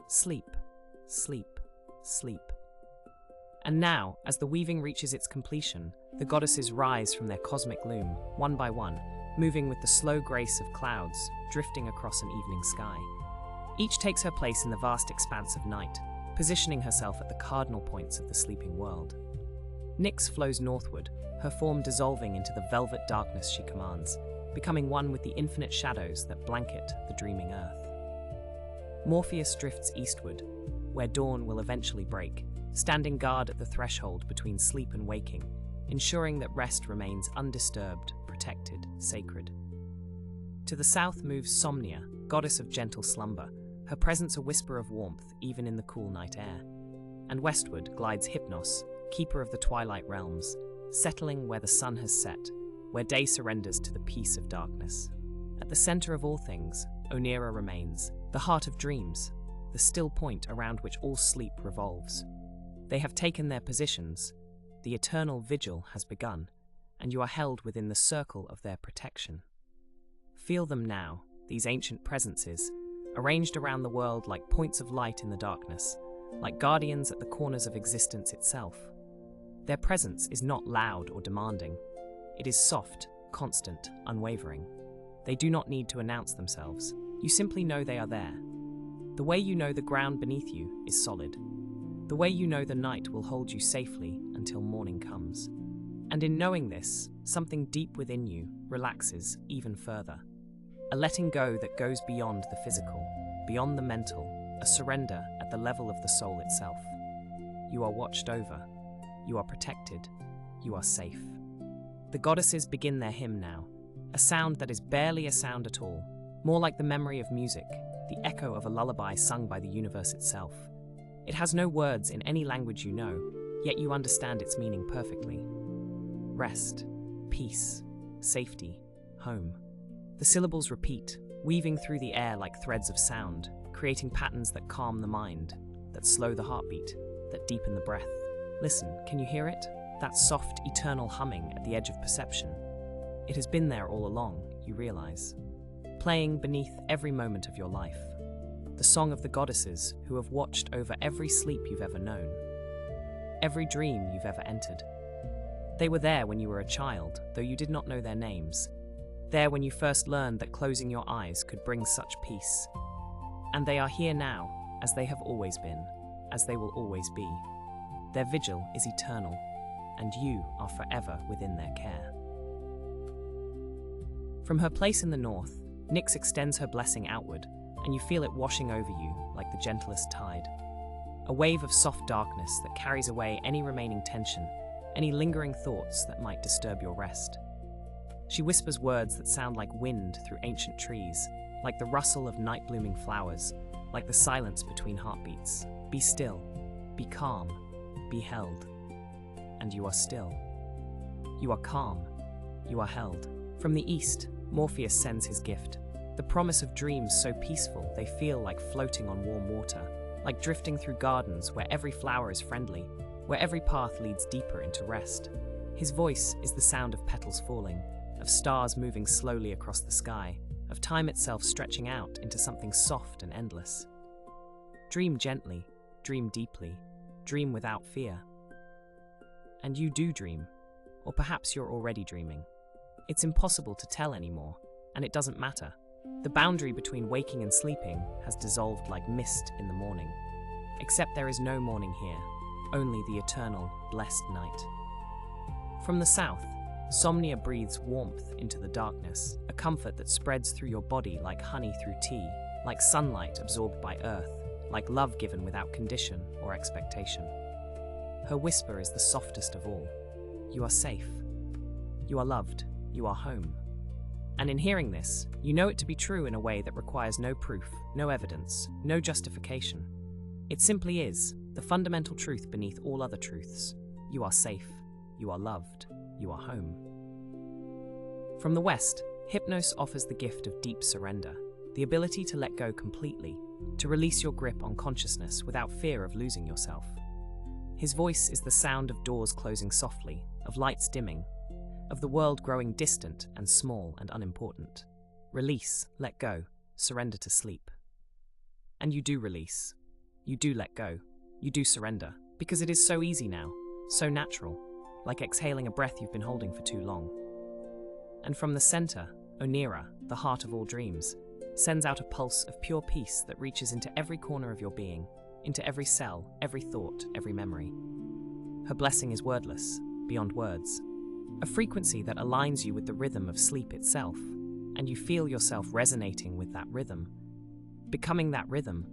[SPEAKER 1] Sleep, sleep, sleep. And now, as the weaving reaches its completion, the goddesses rise from their cosmic loom, one by one, moving with the slow grace of clouds, drifting across an evening sky. Each takes her place in the vast expanse of night, positioning herself at the cardinal points of the sleeping world. Nyx flows northward, her form dissolving into the velvet darkness she commands, becoming one with the infinite shadows that blanket the dreaming earth. Morpheus drifts eastward, where dawn will eventually break, standing guard at the threshold between sleep and waking, ensuring that rest remains undisturbed, protected, sacred. To the south moves Somnia, goddess of gentle slumber, her presence a whisper of warmth even in the cool night air. and westward glides Hypnos, keeper of the twilight realms, settling where the sun has set, where day surrenders to the peace of darkness. At the center of all things, Onira remains, the heart of dreams, the still point around which all sleep revolves. They have taken their positions, the eternal vigil has begun, and you are held within the circle of their protection. Feel them now, these ancient presences, arranged around the world like points of light in the darkness, like guardians at the corners of existence itself. Their presence is not loud or demanding. It is soft, constant, unwavering. They do not need to announce themselves. You simply know they are there. The way you know the ground beneath you is solid. The way you know the night will hold you safely until morning comes. And in knowing this, something deep within you relaxes even further. A letting go that goes beyond the physical, beyond the mental, a surrender at the level of the soul itself. You are watched over. You are protected. You are safe. The goddesses begin their hymn now, a sound that is barely a sound at all, more like the memory of music, the echo of a lullaby sung by the universe itself. It has no words in any language you know, yet you understand its meaning perfectly. Rest, peace, safety, home. The syllables repeat, weaving through the air like threads of sound, creating patterns that calm the mind, that slow the heartbeat, that deepen the breath. Listen, can you hear it? That soft, eternal humming at the edge of perception. It has been there all along, you realize, playing beneath every moment of your life. The song of the goddesses who have watched over every sleep you've ever known, every dream you've ever entered. They were there when you were a child, though you did not know their names. There when you first learned that closing your eyes could bring such peace. And they are here now, as they have always been, as they will always be. Their vigil is eternal, and you are forever within their care. From her place in the north, Nyx extends her blessing outward, and you feel it washing over you like the gentlest tide. A wave of soft darkness that carries away any remaining tension, any lingering thoughts that might disturb your rest. She whispers words that sound like wind through ancient trees, like the rustle of night-blooming flowers, like the silence between heartbeats. Be still, be calm, be held. And you are still. You are calm, you are held. From the east, Morpheus sends his gift, the promise of dreams so peaceful they feel like floating on warm water, like drifting through gardens where every flower is friendly, where every path leads deeper into rest. His voice is the sound of petals falling, of stars moving slowly across the sky, of time itself stretching out into something soft and endless. Dream gently, dream deeply, dream without fear. And you do dream, or perhaps you're already dreaming. It's impossible to tell anymore, and it doesn't matter. The boundary between waking and sleeping has dissolved like mist in the morning. Except there is no morning here, only the eternal, blessed night. From the south, insomnia breathes warmth into the darkness, a comfort that spreads through your body like honey through tea, like sunlight absorbed by earth, like love given without condition or expectation. Her whisper is the softest of all. You are safe. You are loved. You are home. And in hearing this, you know it to be true in a way that requires no proof, no evidence, no justification. It simply is, the fundamental truth beneath all other truths. You are safe. You are loved. You are home. From the west, Hypnos offers the gift of deep surrender, the ability to let go completely, to release your grip on consciousness without fear of losing yourself. His voice is the sound of doors closing softly, of lights dimming, of the world growing distant and small and unimportant. Release, let go, surrender to sleep. And you do release. You do let go. You do surrender, because it is so easy now, so natural, like exhaling a breath you've been holding for too long. And from the center, Onira, the heart of all dreams, sends out a pulse of pure peace that reaches into every corner of your being, into every cell, every thought, every memory. Her blessing is wordless, beyond words, a frequency that aligns you with the rhythm of sleep itself, and you feel yourself resonating with that rhythm, becoming that rhythm,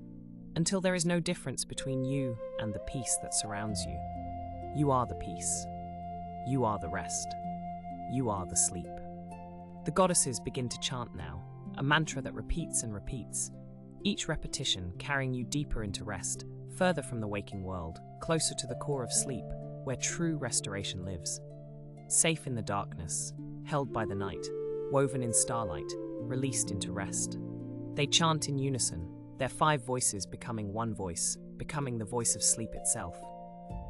[SPEAKER 1] until there is no difference between you and the peace that surrounds you. You are the peace. You are the rest. You are the sleep. The goddesses begin to chant now, a mantra that repeats and repeats, each repetition carrying you deeper into rest, further from the waking world, closer to the core of sleep, where true restoration lives. Safe in the darkness, held by the night, woven in starlight, released into rest. They chant in unison, their 5 voices becoming one voice, becoming the voice of sleep itself.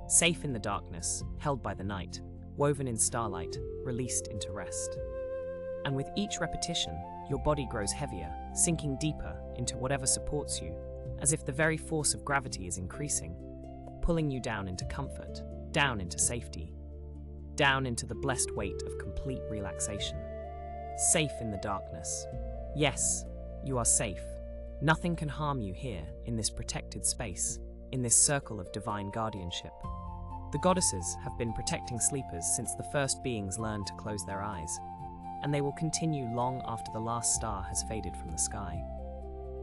[SPEAKER 1] Safe in the darkness, held by the night, woven in starlight, released into rest. And with each repetition, your body grows heavier, sinking deeper into whatever supports you, as if the very force of gravity is increasing, pulling you down into comfort, down into safety, down into the blessed weight of complete relaxation. Safe in the darkness. Yes, you are safe. Nothing can harm you here, in this protected space, in this circle of divine guardianship. The goddesses have been protecting sleepers since the first beings learned to close their eyes, and they will continue long after the last star has faded from the sky.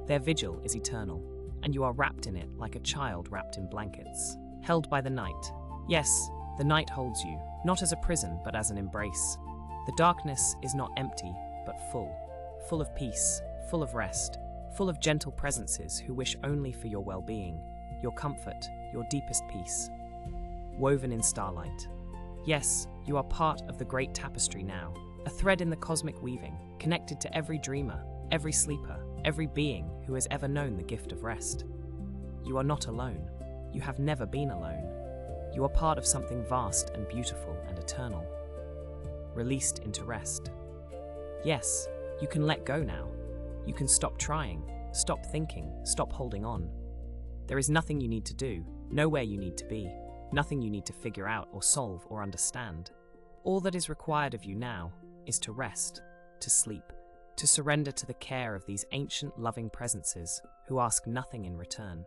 [SPEAKER 1] Their vigil is eternal, and you are wrapped in it like a child wrapped in blankets, held by the night. Yes, the night holds you, not as a prison but as an embrace. The darkness is not empty, but full of peace, full of rest, full of gentle presences who wish only for your well-being, your comfort, your deepest peace. Woven in starlight. Yes, you are part of the great tapestry now, a thread in the cosmic weaving, connected to every dreamer, every sleeper, every being who has ever known the gift of rest. You are not alone. You have never been alone. You are part of something vast and beautiful and eternal. Released into rest. Yes, you can let go now. You can stop trying, stop thinking, stop holding on. There is nothing you need to do, nowhere you need to be, nothing you need to figure out or solve or understand. All that is required of you now is to rest, to sleep, to surrender to the care of these ancient loving presences who ask nothing in return.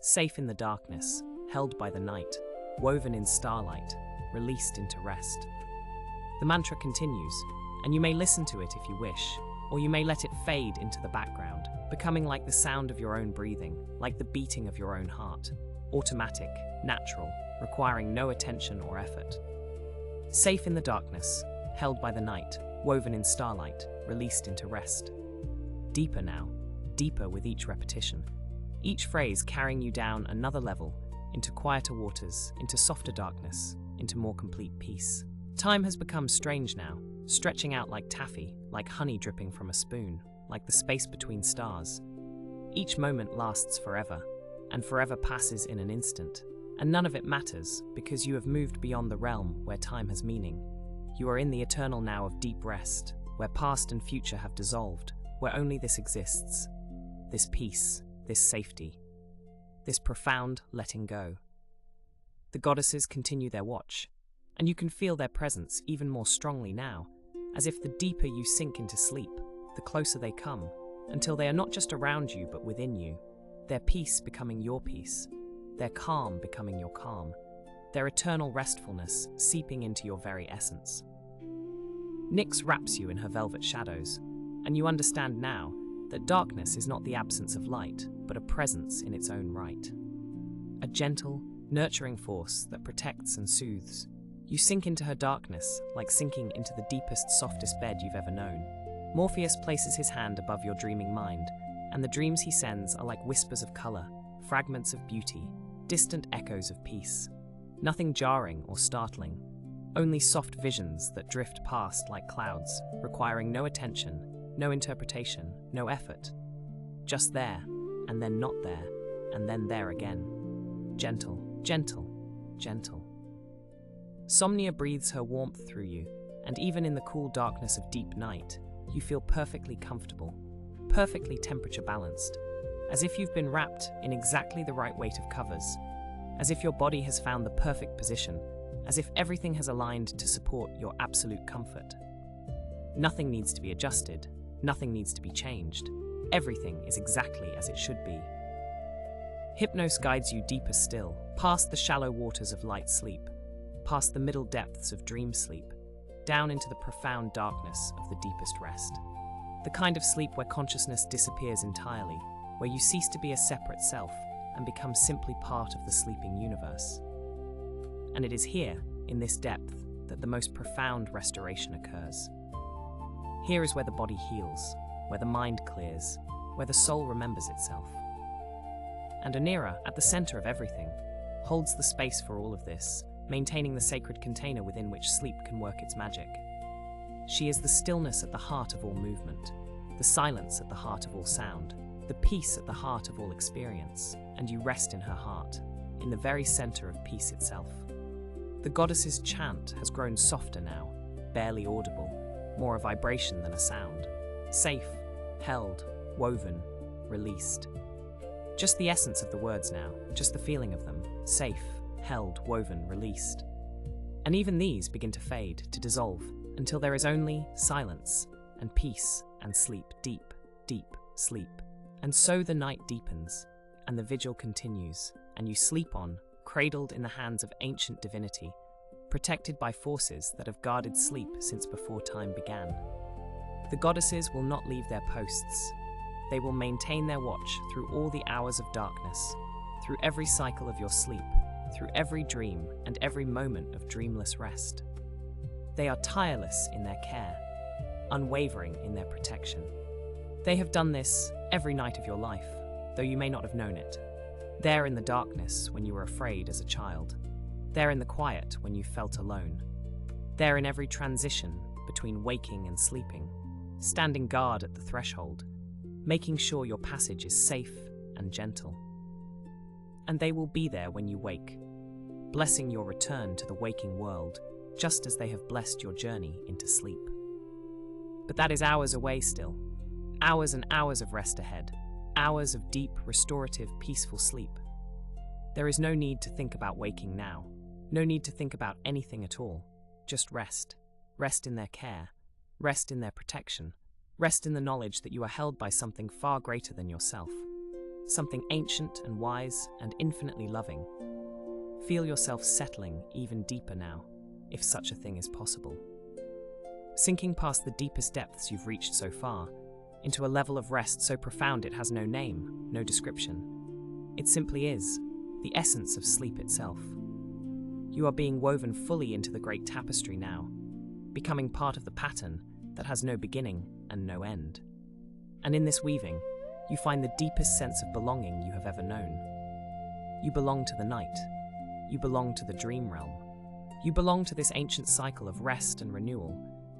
[SPEAKER 1] Safe in the darkness, held by the night, woven in starlight, released into rest. The mantra continues, and you may listen to it if you wish, or you may let it fade into the background, becoming like the sound of your own breathing, like the beating of your own heart, automatic, natural, requiring no attention or effort. Safe in the darkness, held by the night, woven in starlight, released into rest. Deeper now, deeper with each repetition, each phrase carrying you down another level, into quieter waters, into softer darkness, into more complete peace. Time has become strange now, stretching out like taffy, like honey dripping from a spoon, like the space between stars. Each moment lasts forever, and forever passes in an instant, and none of it matters because you have moved beyond the realm where time has meaning. You are in the eternal now of deep rest, where past and future have dissolved, where only this exists. This peace, this safety, this profound letting go. The goddesses continue their watch, and you can feel their presence even more strongly now, as if the deeper you sink into sleep, the closer they come, until they are not just around you but within you, their peace becoming your peace, their calm becoming your calm, their eternal restfulness seeping into your very essence. Nyx wraps you in her velvet shadows, and you understand now that darkness is not the absence of light, but a presence in its own right. A gentle, nurturing force that protects and soothes. You sink into her darkness like sinking into the deepest, softest bed you've ever known. Morpheus places his hand above your dreaming mind, and the dreams he sends are like whispers of color, fragments of beauty, distant echoes of peace. Nothing jarring or startling, only soft visions that drift past like clouds, requiring no attention, no interpretation, no effort. Just there, and then not there, and then there again. Gentle, gentle, gentle. Somnia breathes her warmth through you, and even in the cool darkness of deep night, you feel perfectly comfortable, perfectly temperature balanced, as if you've been wrapped in exactly the right weight of covers, as if your body has found the perfect position, as if everything has aligned to support your absolute comfort. Nothing needs to be adjusted, nothing needs to be changed. Everything is exactly as it should be. Hypnos guides you deeper still, past the shallow waters of light sleep, past the middle depths of dream sleep, down into the profound darkness of the deepest rest. The kind of sleep where consciousness disappears entirely, where you cease to be a separate self and become simply part of the sleeping universe. And it is here, in this depth, that the most profound restoration occurs. Here is where the body heals, where the mind clears, where the soul remembers itself. and Onira, at the center of everything, holds the space for all of this, maintaining the sacred container within which sleep can work its magic. She is the stillness at the heart of all movement, the silence at the heart of all sound, the peace at the heart of all experience, and you rest in her heart, in the very center of peace itself. The goddess's chant has grown softer now, barely audible, more a vibration than a sound. Safe, held, woven, released. Just the essence of the words now, just the feeling of them. Safe, held, woven, released. And even these begin to fade, to dissolve, until there is only silence and peace and sleep, deep, deep sleep. And so the night deepens, and the vigil continues, and you sleep on, cradled in the hands of ancient divinity, protected by forces that have guarded sleep since before time began. The goddesses will not leave their posts. They will maintain their watch through all the hours of darkness, through every cycle of your sleep, through every dream and every moment of dreamless rest. They are tireless in their care, unwavering in their protection. They have done this every night of your life, though you may not have known it. There in the darkness when you were afraid as a child. There in the quiet when you felt alone. There in every transition between waking and sleeping, standing guard at the threshold, making sure your passage is safe and gentle. And they will be there when you wake, blessing your return to the waking world, just as they have blessed your journey into sleep. But that is hours away still. Hours and hours of rest ahead. Hours of deep, restorative, peaceful sleep. There is no need to think about waking now. No need to think about anything at all. Just rest. Rest in their care. Rest in their protection. Rest in the knowledge that you are held by something far greater than yourself. Something ancient and wise and infinitely loving. Feel yourself settling even deeper now, if such a thing is possible. Sinking past the deepest depths you've reached so far, into a level of rest so profound it has no name, no description. It simply is, the essence of sleep itself. You are being woven fully into the great tapestry now, becoming part of the pattern that has no beginning and no end. And in this weaving, you find the deepest sense of belonging you have ever known. You belong to the night. You belong to the dream realm. You belong to this ancient cycle of rest and renewal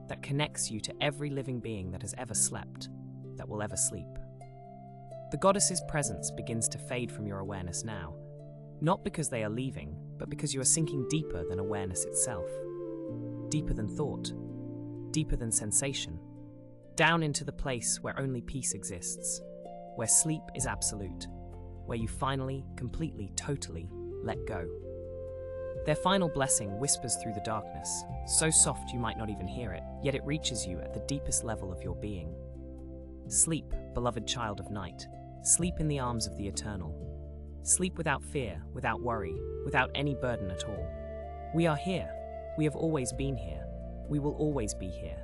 [SPEAKER 1] that connects you to every living being that has ever slept, that will ever sleep. The goddess's presence begins to fade from your awareness now, not because they are leaving, but because you are sinking deeper than awareness itself, deeper than thought, deeper than sensation, down into the place where only peace exists, where sleep is absolute, where you finally, completely, totally let go. Their final blessing whispers through the darkness, so soft you might not even hear it, yet it reaches you at the deepest level of your being. Sleep, beloved child of night. Sleep in the arms of the eternal. Sleep without fear, without worry, without any burden at all. We are here. We have always been here. We will always be here.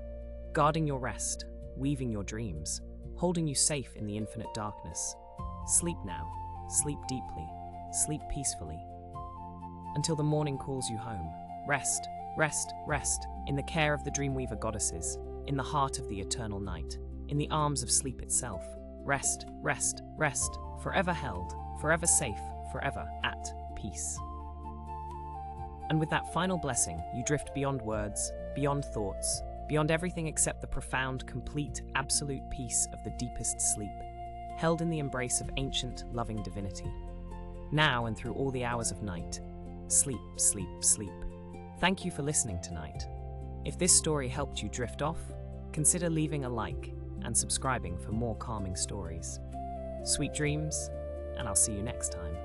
[SPEAKER 1] Guarding your rest, weaving your dreams, holding you safe in the infinite darkness. Sleep now. Sleep deeply. Sleep peacefully. Until the morning calls you home. Rest, rest, rest, in the care of the Dreamweaver goddesses, in the heart of the eternal night, in the arms of sleep itself. Rest, rest, rest, forever held, forever safe, forever at peace. And with that final blessing, you drift beyond words, beyond thoughts, beyond everything except the profound, complete, absolute peace of the deepest sleep, held in the embrace of ancient, loving divinity. Now and through all the hours of night, sleep, sleep, sleep. Thank you for listening tonight. If this story helped you drift off, consider leaving a like and subscribing for more calming stories. Sweet dreams, and I'll see you next time.